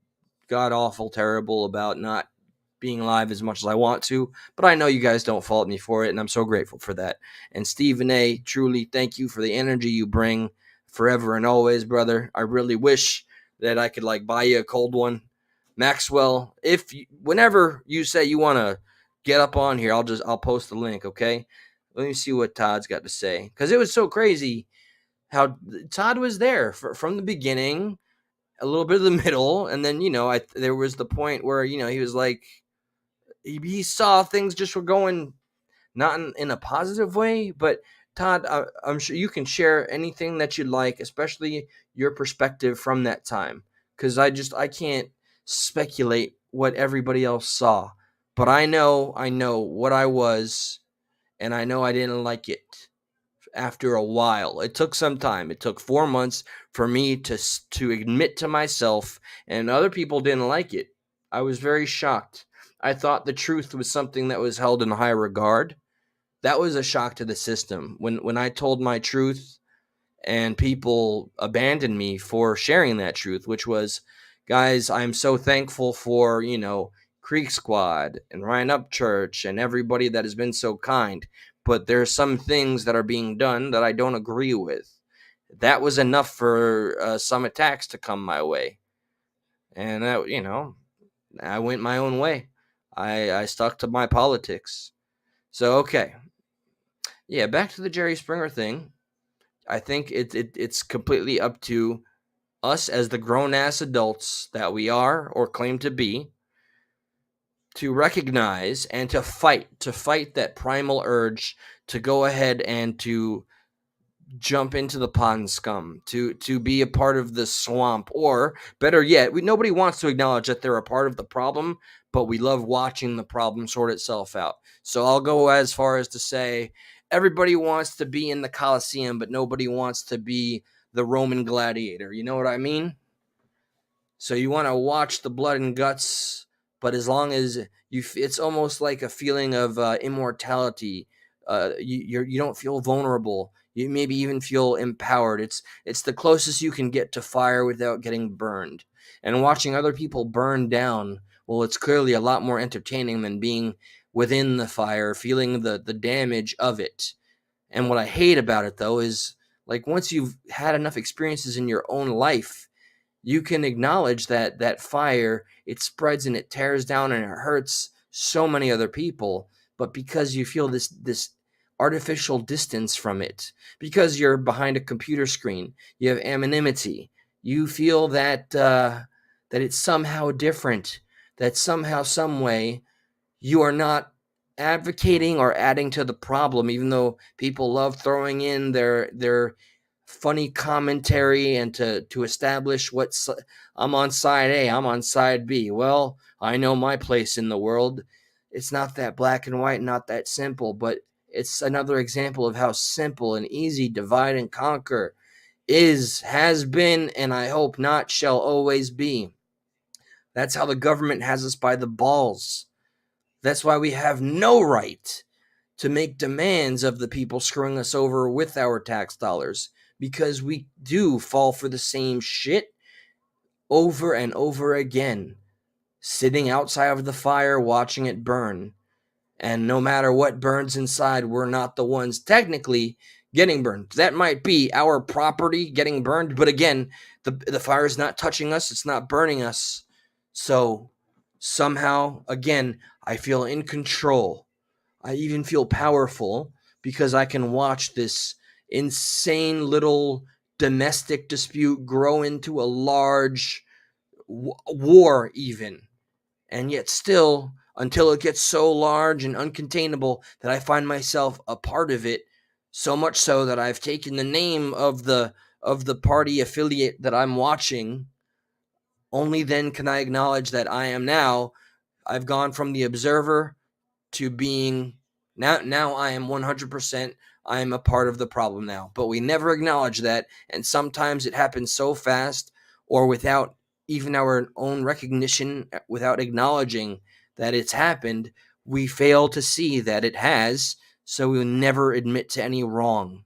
god awful terrible about not being live as much as I want to, but I know you guys don't fault me for it, and I'm so grateful for that. And Stephen A., truly thank you for the energy you bring forever and always, brother. I really wish that I could buy you a cold one. Maxwell, whenever you say you want to get up on here, I'll post the link, okay? Let me see what Todd's got to say, because it was so crazy. how Todd was there from the beginning, a little bit of the middle, and then there was the point where he was like he saw things just were going not in a positive way. But Todd, I'm sure you can share anything that you'd like, especially your perspective from that time, because I can't speculate what everybody else saw, but I know what I was, and I know I didn't like it. After a while, it took some time. It took 4 months for me to admit to myself, and other people didn't like it. I was very shocked. I thought the truth was something that was held in high regard. That was a shock to the system when I told my truth and people abandoned me for sharing that truth, which was, guys, I'm so thankful for, Creek Squad and Ryan Upchurch and everybody that has been so kind. But there are some things that are being done that I don't agree with. That was enough for some attacks to come my way. And, I went my own way. I stuck to my politics. So, okay. Yeah, back to the Jerry Springer thing. I think it's completely up to us as the grown ass adults that we are or claim to be to recognize and to fight that primal urge to go ahead and to jump into the pond scum, to be a part of the swamp, or better yet, nobody wants to acknowledge that they're a part of the problem, but we love watching the problem sort itself out. So I'll go as far as to say everybody wants to be in the Colosseum, but nobody wants to be the Roman gladiator. You know what I mean? So you want to watch the blood and guts, but as long as it's almost like a feeling of immortality. You don't feel vulnerable. You maybe even feel empowered. It's the closest you can get to fire without getting burned. And watching other people burn down, well, it's clearly a lot more entertaining than being within the fire, feeling the damage of it. And what I hate about it though is, like, once you've had enough experiences in your own life, you can acknowledge that fire, it spreads and it tears down and it hurts so many other people. But because you feel this artificial distance from it, because you're behind a computer screen, you have anonymity, you feel that it's somehow different, that somehow, some way, you are not advocating or adding to the problem, even though people love throwing in their funny commentary and to establish I'm on side A, I'm on side B. Well, I know my place in the world. It's not that black and white, not that simple, but it's another example of how simple and easy divide and conquer has been, and I hope not shall always be. That's how the government has us by the balls. That's why we have no right to make demands of the people screwing us over with our tax dollars, because we do fall for the same shit over and over again, sitting outside of the fire watching it burn. And no matter what burns inside, we're not the ones technically getting burned. That might be our property getting burned, but again, the fire is not touching us, it's not burning us. So somehow, again, I feel in control. I even feel powerful because I can watch this insane little domestic dispute grow into a large war, even. And yet, still, until it gets so large and uncontainable that I find myself a part of it, so much so that I've taken the name of the party affiliate that I'm watching. Only then can I acknowledge that I've gone from the observer to being, now I am 100%, I am a part of the problem now. But we never acknowledge that, and sometimes it happens so fast, or without even our own recognition, without acknowledging that it's happened, we fail to see that it has, so we'll never admit to any wrong.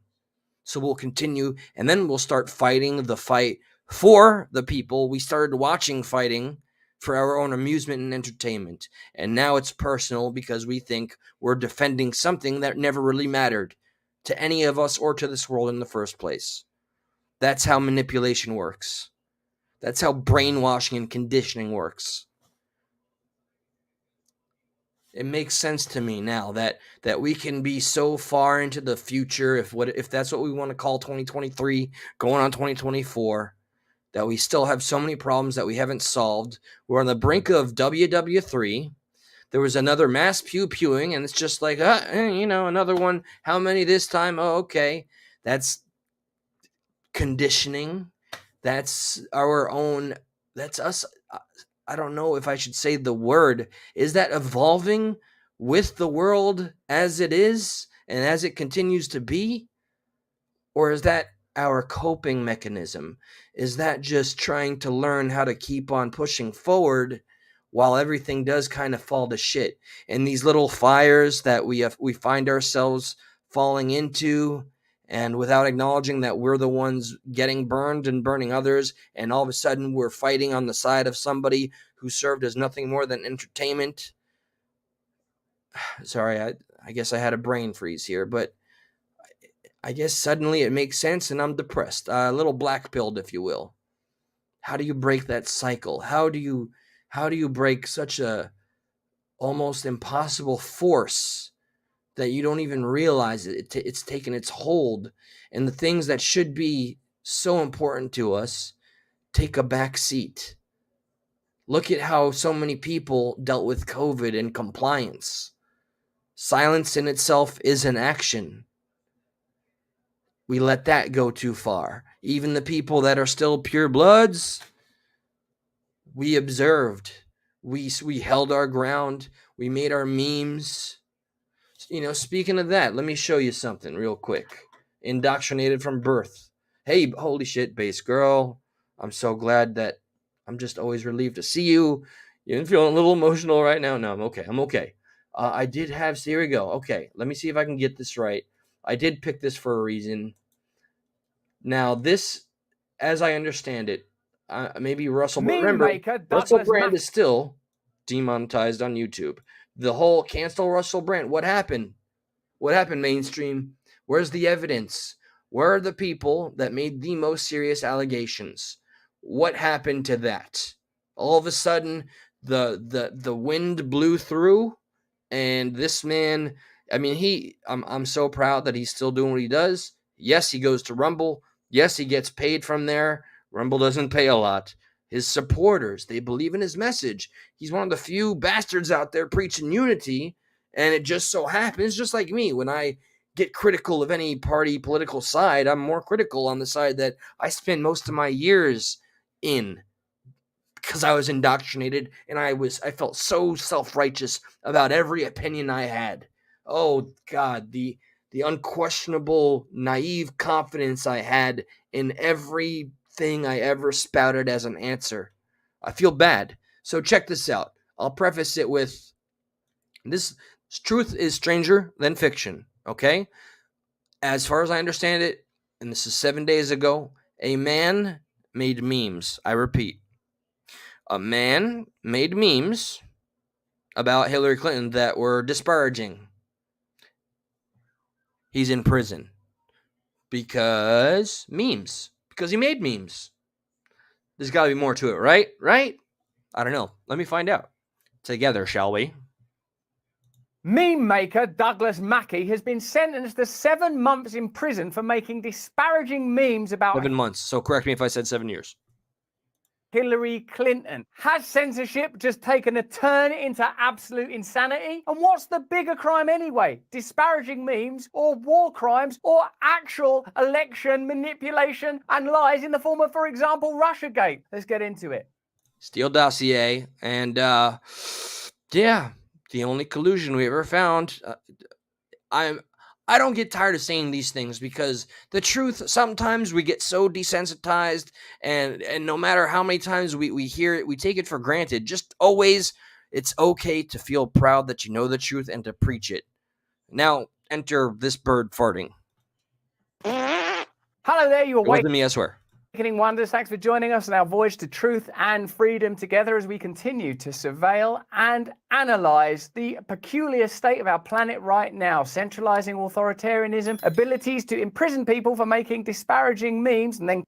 So we'll continue, and then we'll start fighting the fight for the people we started watching fighting for our own amusement and entertainment. And now it's personal because we think we're defending something that never really mattered to any of us or to this world in the first place. That's how manipulation works. That's how brainwashing and conditioning works. It makes sense to me now that we can be so far into the future, if that's what we want to call 2023, going on 2024, that we still have so many problems that we haven't solved. We're on the brink of WW3. There was another mass pew-pewing, and it's just like, another one. How many this time? Oh, okay. That's conditioning. That's our own. That's us. I don't know if I should say the word. Is that evolving with the world as it is and as it continues to be? Or is that our coping mechanism? Is that just trying to learn how to keep on pushing forward while everything does kind of fall to shit? And these little fires that we find ourselves falling into, and without acknowledging that we're the ones getting burned and burning others, and all of a sudden we're fighting on the side of somebody who served as nothing more than entertainment. Sorry, I guess I had a brain freeze here, but I guess suddenly it makes sense and I'm depressed. A little black pilled, if you will. How do you break that cycle? How do you break such a almost impossible force that you don't even realize it's taken its hold, and the things that should be so important to us take a back seat? Look at how so many people dealt with COVID and compliance. Silence in itself is an action. We let that go too far. Even the people that are still pure bloods, we observed. We held our ground. We made our memes. Speaking of that, let me show you something real quick. Indoctrinated from birth. Hey, holy shit, base girl. I'm so glad that I'm just always relieved to see you. You're feeling a little emotional right now? No, I'm okay. I'm okay. I did have, so here we go. Okay, let me see if I can get this right. I did pick this for a reason. Now, this, as I understand it, maybe Russell, but remember, Russell Brand is still demonetized on YouTube. The whole cancel Russell Brand. What happened? What happened, mainstream? Where's the evidence? Where are the people that made the most serious allegations? What happened to that? All of a sudden, the wind blew through, and this man, I mean, I'm so proud that he's still doing what he does. Yes, he goes to Rumble. Yes, he gets paid from there. Rumble doesn't pay a lot. His supporters, they believe in his message. He's one of the few bastards out there preaching unity, and it just so happens, just like me, when I get critical of any party political side, I'm more critical on the side that I spend most of my years in, because I was indoctrinated and I felt so self-righteous about every opinion I had. Oh God, the unquestionable naive confidence I had in everything I ever spouted as an answer. I feel bad. So check this out. I'll preface it with this: truth is stranger than fiction, okay? As far as I understand it, and this is 7 days ago, a man made memes. I repeat, a man made memes about Hillary Clinton that were disparaging. He's in prison because memes. Because he made memes. There's got to be more to it, right? Right? I don't know. Let me find out. Together, shall we? Meme maker Douglas Mackey has been sentenced to 7 months in prison for making disparaging memes about 7 months. So correct me if I said 7 years. Hillary Clinton. Has censorship just taken a turn into absolute insanity? And what's the bigger crime anyway? Disparaging memes, or war crimes, or actual election manipulation and lies in the form of, for example, Russiagate? Let's get into it. Steele dossier, and yeah, the only collusion we ever found. I don't get tired of saying these things because the truth, sometimes we get so desensitized, and no matter how many times we hear it, we take it for granted. Just always, it's okay to feel proud that you know the truth and to preach it. Now, enter this bird farting. Hello there, you It wasn't me, I swear. Awakening Wonders, thanks for joining us on our voyage to truth and freedom together as we continue to surveil and analyze the peculiar state of our planet right now, centralizing authoritarianism, abilities to imprison people for making disparaging memes, and then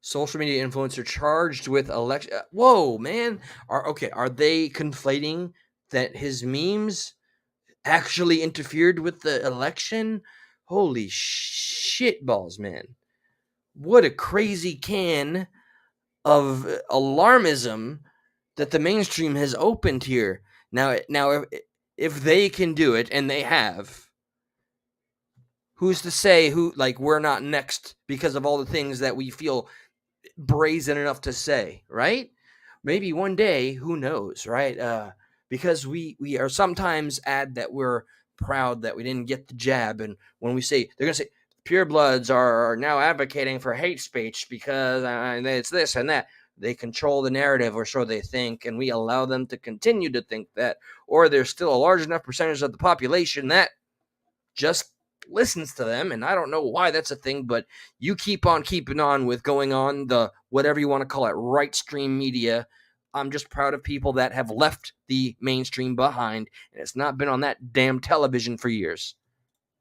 social media influencer charged with election. Whoa, man. Are they conflating that his memes actually interfered with the election. Holy shit balls, man. What a crazy can of alarmism that the mainstream has opened here. Now if they can do it, and they have, who's to say we're not next because of all the things that we feel brazen enough to say, right? Maybe one day, who knows, right? Because we are sometimes add that we're proud that we didn't get the jab, and when we say, they're gonna say purebloods are now advocating for hate speech because it's this and that. They control the narrative, or so they think, and we allow them to continue to think that. Or there's still a large enough percentage of the population that just listens to them, and I don't know why that's a thing, but you keep on keeping on with going on the whatever you want to call it, right stream media. I'm just proud of people that have left the mainstream behind, and it's not been on that damn television for years.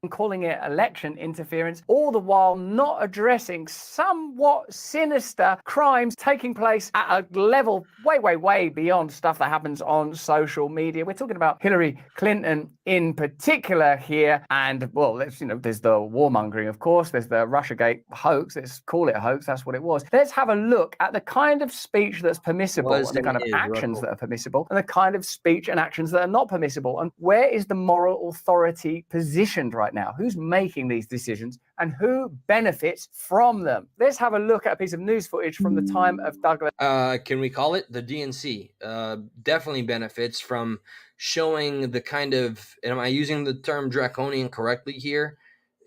Calling it election interference, all the while not addressing somewhat sinister crimes taking place at a level way beyond stuff that happens on social media. We're talking about Hillary Clinton in particular here, and well, there's the warmongering, of course, there's the Russiagate hoax. Let's call it a hoax, that's what it was. Let's have a look at the kind of speech that's permissible, and the kind of actions that are permissible, and the kind of speech and actions that are not permissible, and where is the moral authority positioned right now? Who's making these decisions and who benefits from them? Let's have a look at a piece of news footage from the time of Douglas. Can we call it the DNC? Definitely benefits from showing the kind of, and am I using the term draconian correctly here?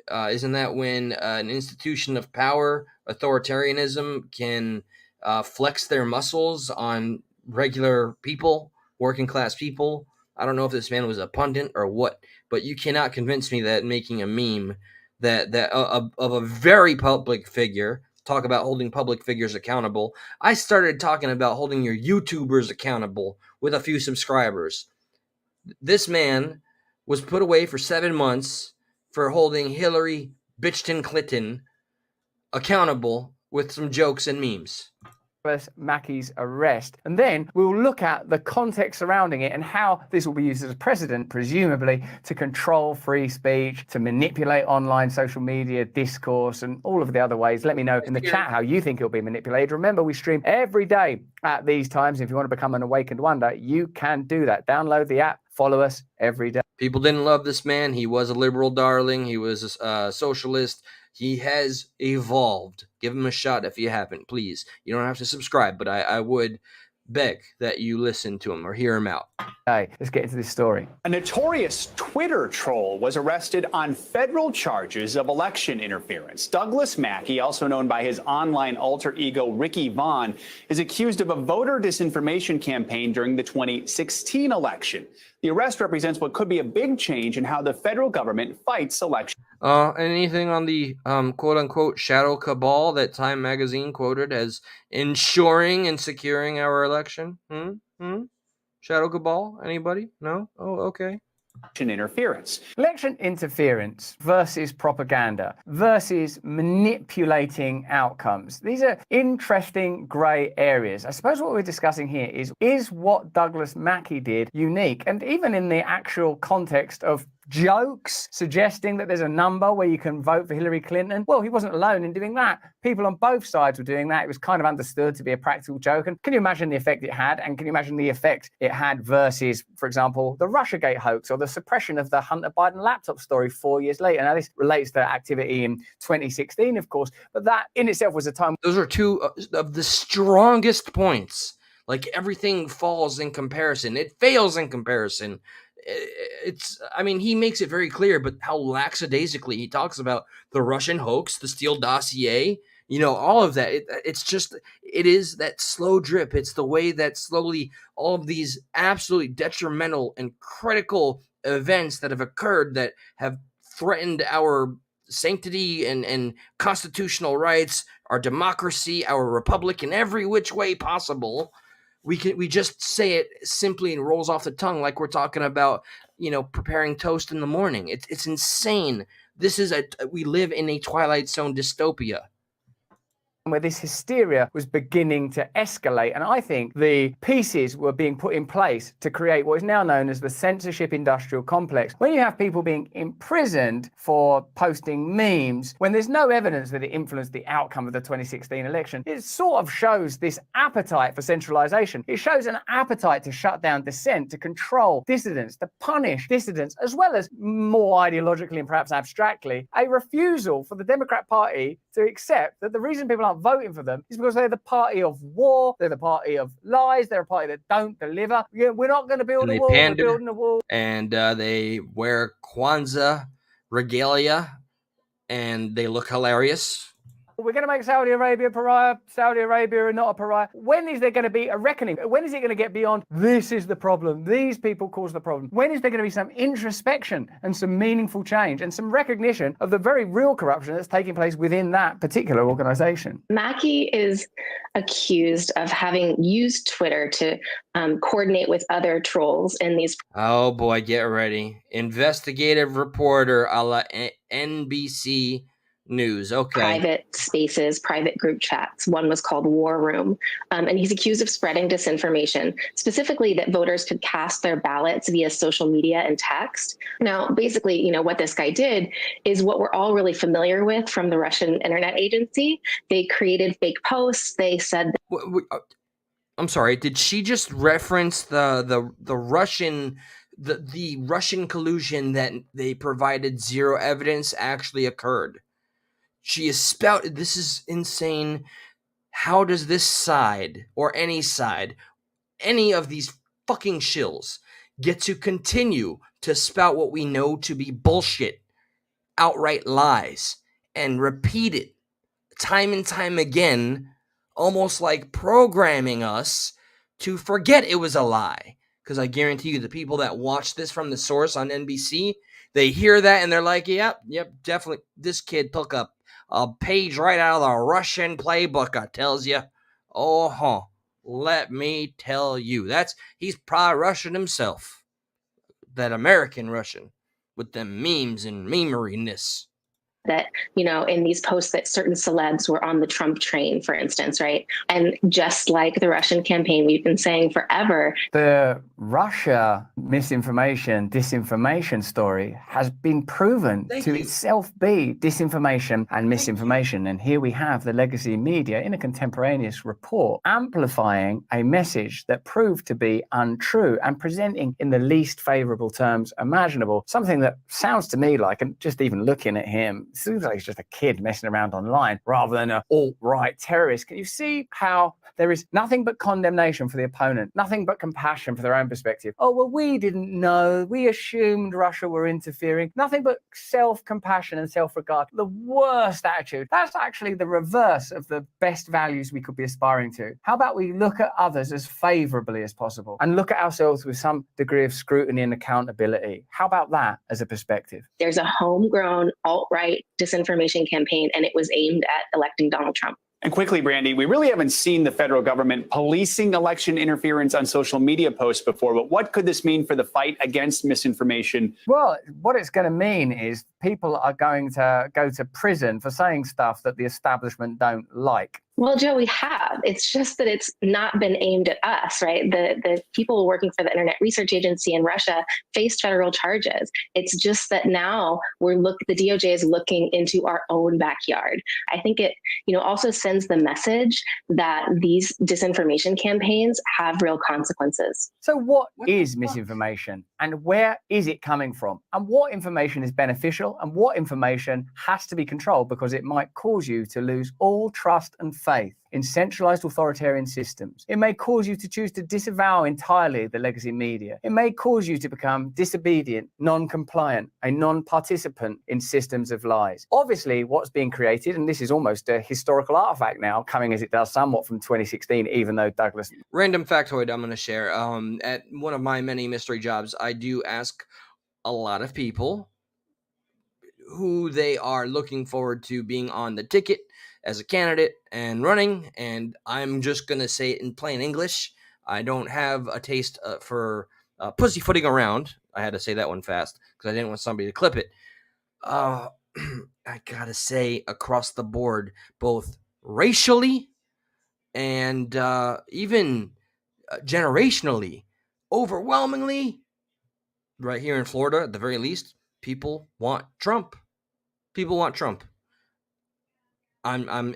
Isn't that when an institution of power, authoritarianism, can flex their muscles on regular people, working class people? I don't know if this man was a pundit or what, but you cannot convince me that making a meme that of a very public figure, talk about holding public figures accountable. I started talking about holding your YouTubers accountable with a few subscribers. This man was put away for 7 months for holding Hillary Bitchton Clinton accountable with some jokes and memes. Mackey's arrest, and then we'll look at the context surrounding it and how this will be used as a precedent, presumably, to control free speech, to manipulate online social media discourse, and all of the other ways. Let me know in the chat how you think it'll be manipulated. Remember, we stream every day at these times. If you want to become an awakened wonder, you can do that. Download the app, follow us every day. People didn't love this man. He was a liberal darling. He was a socialist. He has evolved. Give him a shot if you haven't, please. You don't have to subscribe, but I would beg that you listen to him or hear him out. Okay, let's get into this story. A notorious Twitter troll was arrested on federal charges of election interference. Douglas Mackey, also known by his online alter ego Ricky Vaughn, is accused of a voter disinformation campaign during the 2016 election. The arrest represents what could be a big change in how the federal government fights election. Anything on the quote-unquote shadow cabal that Time magazine quoted as ensuring and securing our election? Shadow cabal? Anybody? No? Oh, okay. Interference. Election interference versus propaganda versus manipulating outcomes. These are interesting grey areas. I suppose what we're discussing here is what Douglas Mackey did unique? And even in the actual context of jokes suggesting that there's a number where you can vote for Hillary Clinton. Well, he wasn't alone in doing that. People on both sides were doing that. It was kind of understood to be a practical joke. And can you imagine the effect it had? And can you imagine the effect it had versus, for example, the Russiagate hoax or the suppression of the Hunter Biden laptop story 4 years later? Now, this relates to activity in 2016, of course, but that in itself was a time. Those are two of the strongest points. Like, everything falls in comparison. It fails in comparison. He makes it very clear, but how lackadaisically he talks about the Russian hoax, the Steele dossier, all of that. It is that slow drip. It's the way that slowly all of these absolutely detrimental and critical events that have occurred that have threatened our sanctity and constitutional rights, our democracy, our republic in every which way possible. We just say it simply and rolls off the tongue like we're talking about, preparing toast in the morning. It's insane. We live in a Twilight Zone dystopia. where this hysteria was beginning to escalate. And I think the pieces were being put in place to create what is now known as the censorship industrial complex. When you have people being imprisoned for posting memes, when there's no evidence that it influenced the outcome of the 2016 election, it sort of shows this appetite for centralization. It shows an appetite to shut down dissent, to control dissidents, to punish dissidents, as well as more ideologically and perhaps abstractly, a refusal for the Democrat Party to accept that the reason people aren't voting for them is because they're the party of war, they're the party of lies, they're a party that don't deliver. We're not going to build a wall, we're building a wall. And they wear Kwanzaa regalia, and they look hilarious. We're going to make Saudi Arabia a pariah. Saudi Arabia are not a pariah. When is there going to be a reckoning? When is it going to get beyond, this is the problem, these people cause the problem? When is there going to be some introspection and some meaningful change and some recognition of the very real corruption that's taking place within that particular organization? Mackey is accused of having used Twitter to coordinate with other trolls in these. Oh boy, get ready. Investigative reporter a la NBC News. Okay. Private spaces, private group chats. One was called War Room. And he's accused of spreading disinformation, specifically that voters could cast their ballots via social media and text. Now, basically, what this guy did is what we're all really familiar with from the Russian Internet Agency. They created fake posts. They said I'm sorry, did she just reference the Russian the Russian collusion that they provided zero evidence actually occurred? She is spouted. This is insane. How does this side, or any of these fucking shills, get to continue to spout what we know to be bullshit, outright lies, and repeat it time and time again, almost like programming us to forget it was a lie? Because I guarantee you, the people that watch this from the source on NBC, they hear that and they're like, yep, definitely, this kid took a page right out of the Russian playbook, I tells you. Let me tell you. He's probably Russian himself. That American Russian with them memes and memeriness. That, in these posts that certain celebs were on the Trump train, for instance, right? And just like the Russian campaign, we've been saying forever. The Russia misinformation, disinformation story has been proven itself be disinformation and misinformation. And here we have the legacy media in a contemporaneous report amplifying a message that proved to be untrue and presenting in the least favorable terms imaginable. Something that sounds to me like, and just even looking at him, seems like he's just a kid messing around online rather than an alt-right terrorist. Can you see how there is nothing but condemnation for the opponent, nothing but compassion for their own perspective? Oh, well, we didn't know. We assumed Russia were interfering. Nothing but self-compassion and self-regard. The worst attitude. That's actually the reverse of the best values we could be aspiring to. How about we look at others as favorably as possible and look at ourselves with some degree of scrutiny and accountability? How about that as a perspective? There's a homegrown alt-right disinformation campaign, and it was aimed at electing Donald Trump. And quickly, Brandy, we really haven't seen the federal government policing election interference on social media posts before, but what could this mean for the fight against misinformation? Well, what it's going to mean is people are going to go to prison for saying stuff that the establishment don't like. Well, Joe, we have. It's just that it's not been aimed at us, right? The people working for the Internet Research Agency in Russia faced federal charges. It's just that now the DOJ is looking into our own backyard. I think it, also sends the message that these disinformation campaigns have real consequences. So what is misinformation, and where is it coming from? And what information is beneficial and what information has to be controlled because it might cause you to lose all trust and faith in centralized authoritarian systems. It may cause you to choose to disavow entirely the legacy media. It may cause you to become disobedient, non-compliant, a non-participant in systems of lies. Obviously, what's being created, and this is almost a historical artifact now, coming as it does somewhat from 2016, even though Douglas... Random factoid I'm going to share. At one of my many mystery jobs, I do ask a lot of people who they are looking forward to being on the ticket as a candidate and running, and I'm just going to say it in plain English. I don't have a taste for pussyfooting around. I had to say that one fast because I didn't want somebody to clip it. I gotta say, across the board, both racially, and even generationally, overwhelmingly, right here in Florida, at the very least, people want Trump. People want Trump. I'm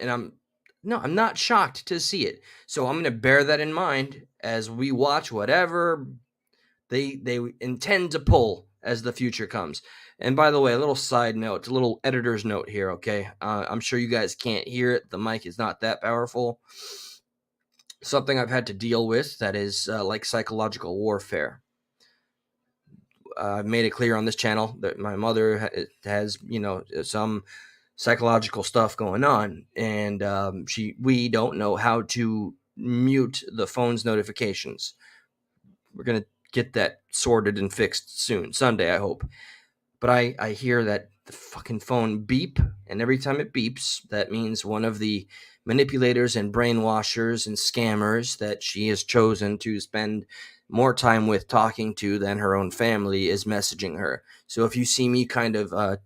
not shocked to see it. So I'm going to bear that in mind as we watch whatever they intend to pull as the future comes. And by the way, a little side note, a little editor's note here, okay? I'm sure you guys can't hear it. The mic is not that powerful. Something I've had to deal with that is like psychological warfare. I've made it clear on this channel that my mother has, some psychological stuff going on, and we don't know how to mute the phone's notifications. We're gonna get that sorted and fixed soon, Sunday, I hope. But I hear that the fucking phone beep, and every time it beeps, that means one of the manipulators and brainwashers and scammers that she has chosen to spend more time with talking to than her own family is messaging her. So if you see me kind of,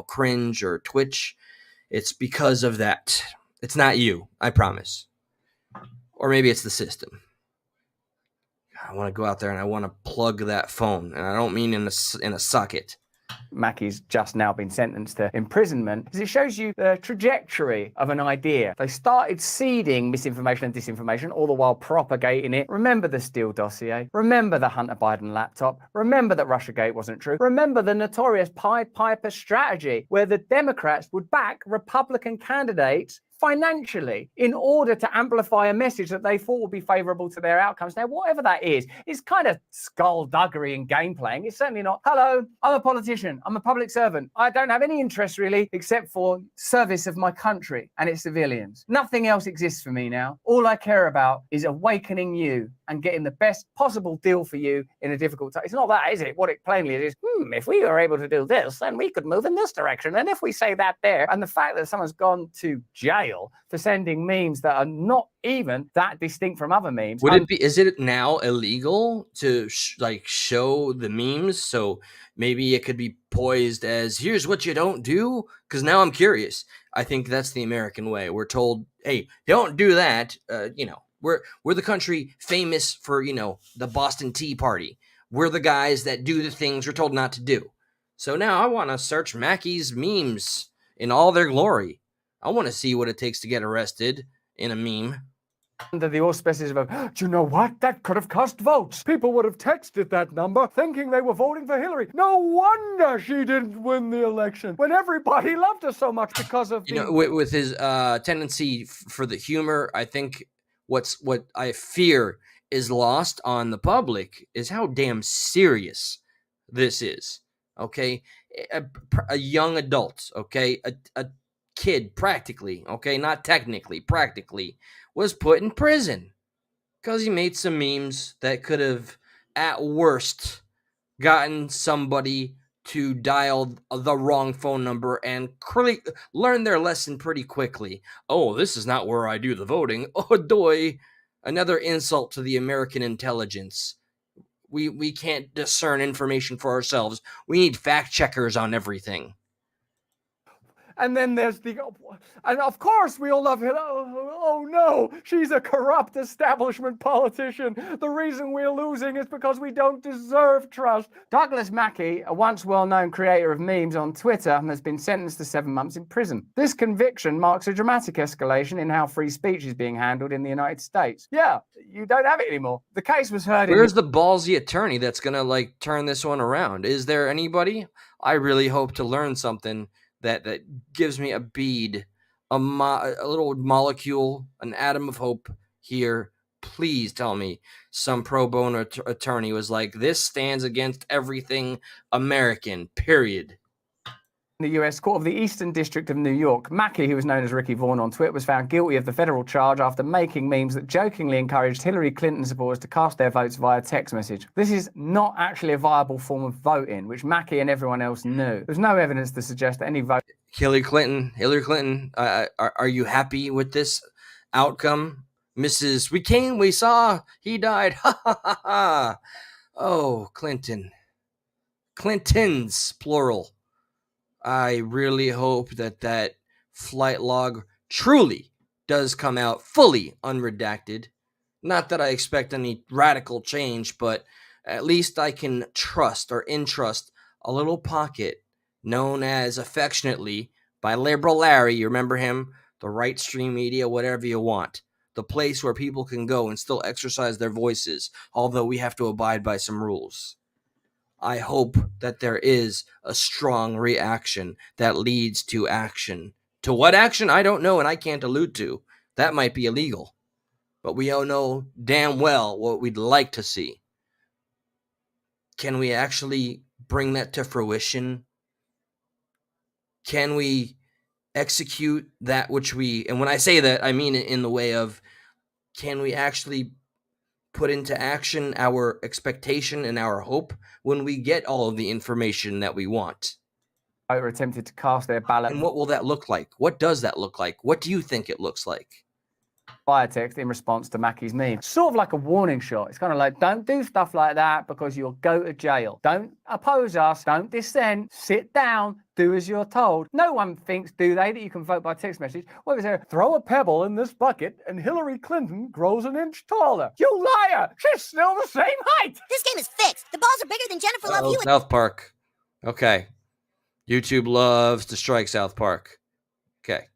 cringe or twitch, it's because of that. It's not you, I promise. Or maybe it's the system. I want to go out there and I want to plug that phone, and I don't mean in a socket. Mackey's just now been sentenced to imprisonment, because it shows you the trajectory of an idea. They started seeding misinformation and disinformation, all the while propagating it. Remember the Steele dossier. Remember the Hunter Biden laptop. Remember that Russiagate wasn't true. Remember the notorious Pied Piper strategy, where the Democrats would back Republican candidates financially in order to amplify a message that they thought would be favorable to their outcomes. Now, whatever that is, it's kind of skullduggery and game playing. It's certainly not, hello, I'm a politician, I'm a public servant. I don't have any interest really except for service of my country and its civilians. Nothing else exists for me now. All I care about is awakening you and getting the best possible deal for you in a difficult time. It's not that, is it? What it plainly is, if we were able to do this, then we could move in this direction. And if we say that there, and the fact that someone's gone to jail for sending memes that are not even that distinct from other memes. Is it now illegal to show the memes? So maybe it could be poised as, here's what you don't do? Because now I'm curious. I think that's the American way. We're told, hey, don't do that. We're the country famous for, the Boston Tea Party. We're the guys that do the things we're told not to do. So now I want to search Mackey's memes in all their glory. I want to see what it takes to get arrested in a meme. Under the auspices of, do you know what? That could have cost votes. People would have texted that number thinking they were voting for Hillary. No wonder she didn't win the election when everybody loved her so much because of with his tendency for the humor. I think what I fear is lost on the public is how damn serious this is. Okay, a young adult. Okay, a kid, practically. Okay, not technically, practically, was put in prison because he made some memes that could have, at worst, gotten somebody to dial the wrong phone number and learn their lesson pretty quickly. Oh, this is not where I do the voting. Oh, doy. Another insult to the American intelligence. We can't discern information for ourselves. We need fact checkers on everything. And then there's and of course we all love Hillary. Oh no, she's a corrupt establishment politician. The reason we're losing is because we don't deserve trust. Douglas Mackey, a once well-known creator of memes on Twitter, has been sentenced to 7 months in prison. This conviction marks a dramatic escalation in how free speech is being handled in the United States. Yeah, you don't have it anymore. The case was heard Where's the ballsy attorney that's gonna turn this one around? Is there anybody? I really hope to learn something that gives me a bead, a little molecule, an atom of hope here. Please tell me some pro bono attorney was like, this stands against everything American, period. In the U.S. Court of the Eastern District of New York, Mackey, who was known as Ricky Vaughn on Twitter, was found guilty of the federal charge after making memes that jokingly encouraged Hillary Clinton supporters to cast their votes via text message. This is not actually a viable form of voting, which Mackey and everyone else knew. There's no evidence to suggest that any vote. Hillary Clinton, are you happy with this outcome? Mrs. We came, we saw, he died. Ha ha ha ha. Oh, Clinton. Clintons, plural. I really hope that flight log truly does come out fully unredacted. Not that I expect any radical change, but at least I can trust or entrust a little pocket known as affectionately by Liberal Larry, you remember him? The right stream media, whatever you want. The place where people can go and still exercise their voices, although we have to abide by some rules. I hope that there is a strong reaction that leads to action. To what action? I don't know, and I can't allude to. That might be illegal. But we all know damn well what we'd like to see. Can we actually bring that to fruition? Can we execute that which we, and when I say that, I mean it in the way of, can we actually put into action our expectation and our hope when we get all of the information that we want? Voter attempted to cast their ballot. And what will that look like? What does that look like? What do you think it looks like? Via text in response to Mackey's meme. Sort of like a warning shot. It's kind of like, don't do stuff like that because you'll go to jail. Don't oppose us. Don't dissent. Sit down. Do as you're told. No one thinks, do they, that you can vote by text message? What was there? Throw a pebble in this bucket and Hillary Clinton grows an inch taller. You liar! She's still the same height. This game is fixed. The balls are bigger than Jennifer Love Hewitt. South Park. Okay. YouTube loves to strike South Park. Okay.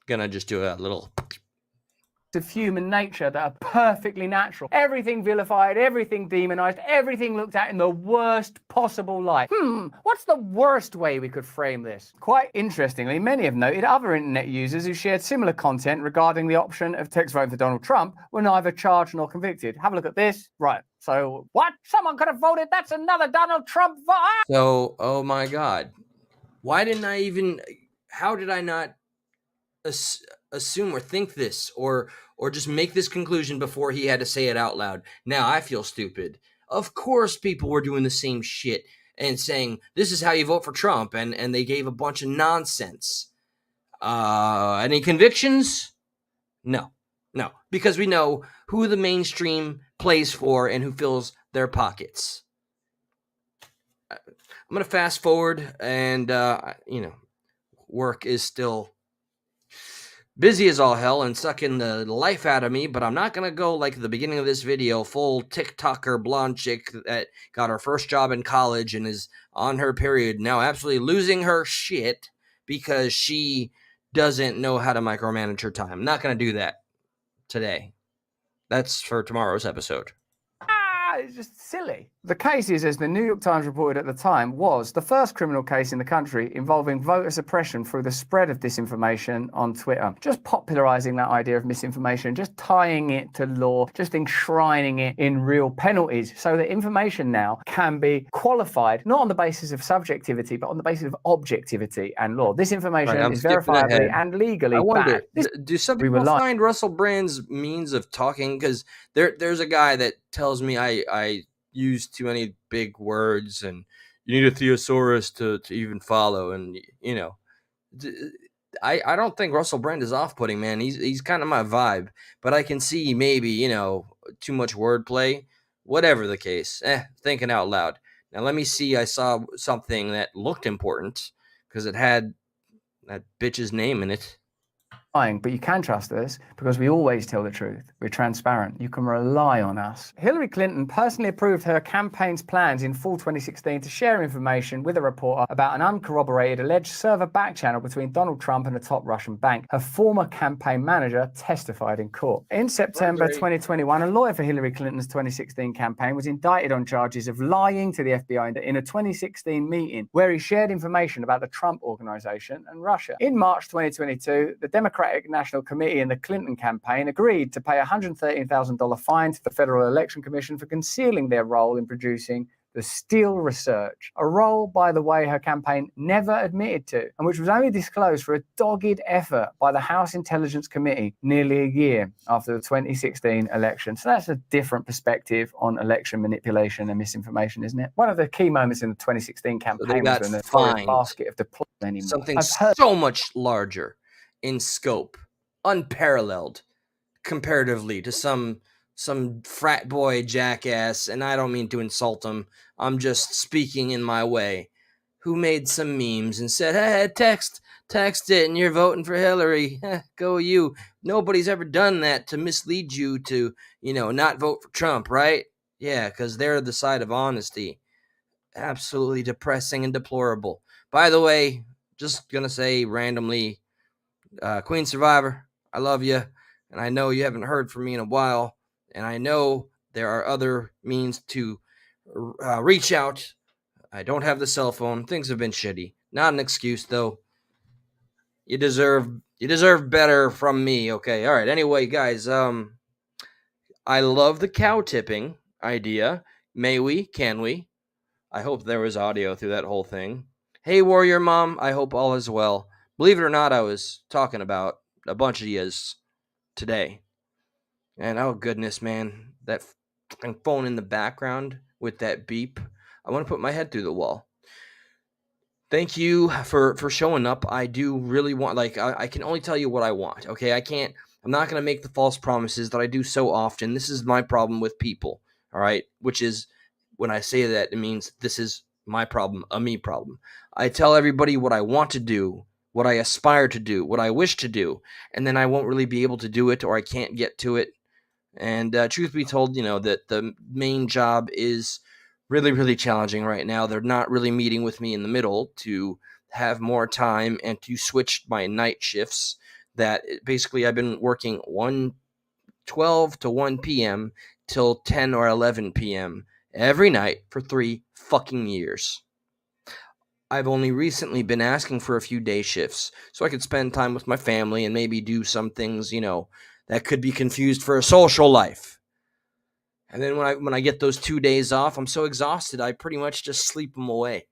Gonna just do a little of human nature that are perfectly natural. Everything vilified, everything demonized, everything looked at in the worst possible light. What's the worst way we could frame this? Quite interestingly, many have noted other internet users who shared similar content regarding the option of text voting for Donald Trump were neither charged nor convicted. Have a look at this. Right. So, what? Someone could have voted that's another Donald Trump vote. So, oh my God. Why didn't I even, how did I not assume or think this or just make this conclusion before he had to say it out loud? Now I feel stupid. Of course people were doing the same shit and saying this is how you vote for Trump, and they gave a bunch of nonsense. Any convictions? No, because we know who the mainstream plays for and who fills their pockets. I'm gonna fast forward, and work is still busy as all hell and sucking the life out of me, but I'm not going to go like the beginning of this video, full TikToker blonde chick that got her first job in college and is on her period now absolutely losing her shit because she doesn't know how to micromanage her time. I'm not going to do that today. That's for tomorrow's episode. It's just silly. The case is, as the New York Times reported at the time, was the first criminal case in the country involving voter suppression through the spread of disinformation on Twitter. Just popularizing that idea of misinformation, just tying it to law, just enshrining it in real penalties so that information now can be qualified, not on the basis of subjectivity, but on the basis of objectivity and law. This information is verifiably and legally bad. Do some people find Russell Brand's means of talking? Because there's a guy that tells me I use too many big words and you need a thesaurus to even follow. And, I don't think Russell Brand is off-putting, man. He's kind of my vibe. But I can see maybe, too much wordplay. Whatever the case. Thinking out loud. Now, let me see. I saw something that looked important because it had that bitch's name in it. But you can trust us because we always tell the truth. We're transparent. You can rely on us. Hillary Clinton personally approved her campaign's plans in fall 2016 to share information with a reporter about an uncorroborated alleged server back channel between Donald Trump and a top Russian bank. Her former campaign manager testified in court. In September 2021, a lawyer for Hillary Clinton's 2016 campaign was indicted on charges of lying to the FBI in a 2016 meeting where he shared information about the Trump Organization and Russia. In March 2022, the Democratic National Committee and the Clinton campaign agreed to pay a $113,000 fine to the Federal Election Commission for concealing their role in producing the Steele research, a role, by the way, her campaign never admitted to, and which was only disclosed for a dogged effort by the House Intelligence Committee nearly a year after the 2016 election. So that's a different perspective on election manipulation and misinformation, isn't it? One of the key moments in the 2016 campaign was when the basket of deployment anymore. Something so much larger in scope, unparalleled comparatively to some frat boy jackass, and I don't mean to insult him, I'm just speaking in my way, who made some memes and said, hey, text it and you're voting for Hillary. Go you. Nobody's ever done that to mislead you to, not vote for Trump, right? Yeah, because they're the side of honesty. Absolutely depressing and deplorable. By the way, just going to say randomly, Queen Survivor, I love you. And I know you haven't heard from me in a while. And I know there are other means to reach out. I don't have the cell phone. Things have been shitty. Not an excuse, though. You deserve better from me. Okay. All right. Anyway, guys, I love the cow tipping idea. May we? Can we? I hope there was audio through that whole thing. Hey, Warrior Mom, I hope all is well. Believe it or not, I was talking about a bunch of yous today. And oh goodness, man, that fucking phone in the background with that beep. I want to put my head through the wall. Thank you for showing up. I do really want, I can only tell you what I want, okay? I'm not going to make the false promises that I do so often. This is my problem with people, all right? Which is, when I say that, it means this is my problem, a me problem. I tell everybody what I want to do, what I aspire to do, what I wish to do, and then I won't really be able to do it, or I can't get to it. And truth be told, that the main job is really, really challenging right now. They're not really meeting with me in the middle to have more time and to switch my night shifts. That basically I've been working 12 to 1 p.m. till 10 or 11 p.m. every night for 3 fucking years. I've only recently been asking for a few day shifts so I could spend time with my family and maybe do some things, that could be confused for a social life. And then when I get those 2 days off, I'm so exhausted, I pretty much just sleep them away.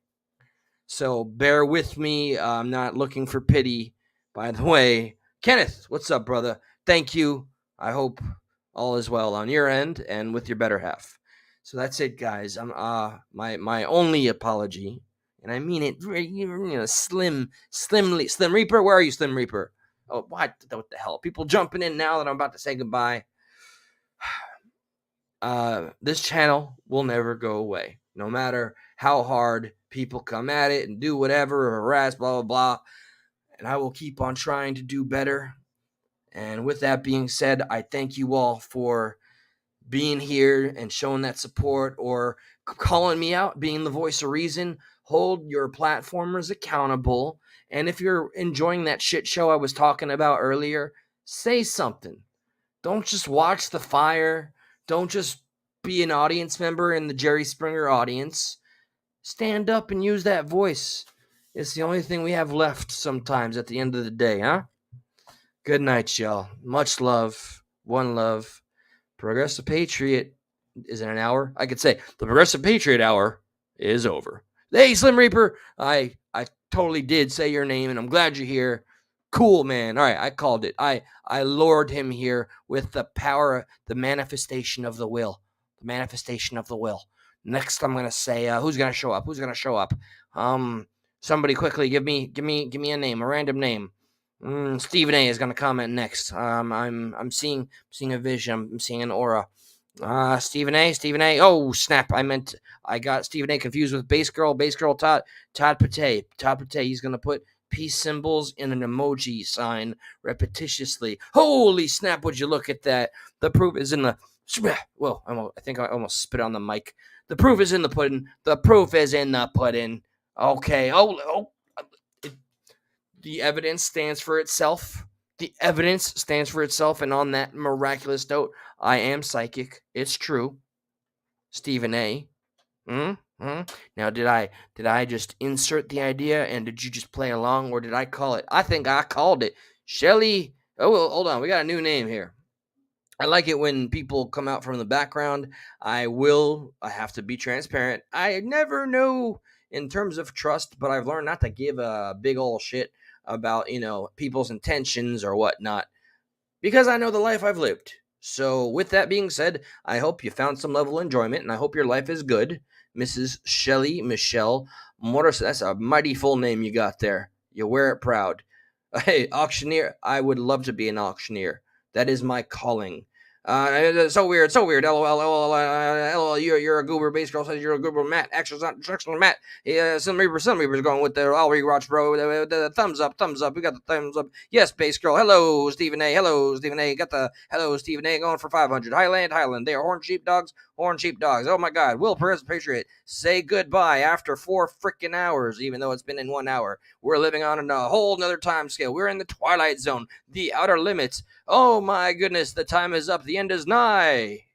So bear with me. I'm not looking for pity. By the way, Kenneth, what's up, brother? Thank you. I hope all is well on your end and with your better half. So that's it, guys. I'm my only apology, and I mean it. Slim Reaper. Where are you, Slim Reaper? Oh, what the hell? People jumping in now that I'm about to say goodbye. This channel will never go away, no matter how hard people come at it and do whatever, harass, blah, blah, blah. And I will keep on trying to do better. And with that being said, I thank you all for being here and showing that support or calling me out, being the voice of reason. Hold your platformers accountable. And if you're enjoying that shit show I was talking about earlier, say something. Don't just watch the fire. Don't just be an audience member in the Jerry Springer audience. Stand up and use that voice. It's the only thing we have left sometimes at the end of the day, huh? Good night, y'all. Much love. One love. Progressive Patriot is in an hour. I could say the Progressive Patriot hour is over. Hey, Slim Reaper. I totally did say your name, and I'm glad you're here. Cool, man. All right, I called it. I lured him here with the power, the manifestation of the will. The manifestation of the will. Next, I'm gonna say, who's gonna show up? Who's gonna show up? Somebody quickly give me a name, a random name. Stephen A is gonna comment next. I'm seeing a vision. I'm seeing an aura. Stephen A. Oh snap! I got Stephen A confused with Bass Girl Todd Pate. He's gonna put peace symbols in an emoji sign repetitiously. Holy snap! Would you look at that? The proof is in the. Well, I think I almost spit on the mic. The proof is in the pudding. The proof is in the pudding. Okay. The evidence stands for itself. The evidence stands for itself. And on that miraculous note, I am psychic. It's true. Stephen A. Now, did I just insert the idea and did you just play along, or did I call it? I think I called it. Shelly. Oh, well, hold on. We got a new name here. I like it when people come out from the background. I have to be transparent. I never know in terms of trust, but I've learned not to give a big old shit about, people's intentions or whatnot, because I know the life I've lived. So with that being said, I hope you found some level of enjoyment, and I hope your life is good. Mrs. Shelly Michelle Morris, that's a mighty full name you got there. You wear it proud. Hey, auctioneer, I would love to be an auctioneer. That is my calling. It's so weird, so weird. LOL, LOL, LOL. You're a goober. Base girl says you're a goober. Matt, actions not instructional. Matt. Yeah, some reapers going with the all rewatch, bro. The thumbs up, thumbs up. We got the thumbs up. Yes, base girl. Hello, Stephen A. Hello, Stephen A. Got the hello, Stephen A. Going for 500. Highland. They are horn sheepdogs. Horn sheepdogs. Oh my God. Will Perez, Patriot, say goodbye after 4 freaking hours, even though it's been in 1 hour. We're living on a whole nother time scale. We're in the twilight zone, the outer limits. Oh my goodness, the time is up. The end is nigh.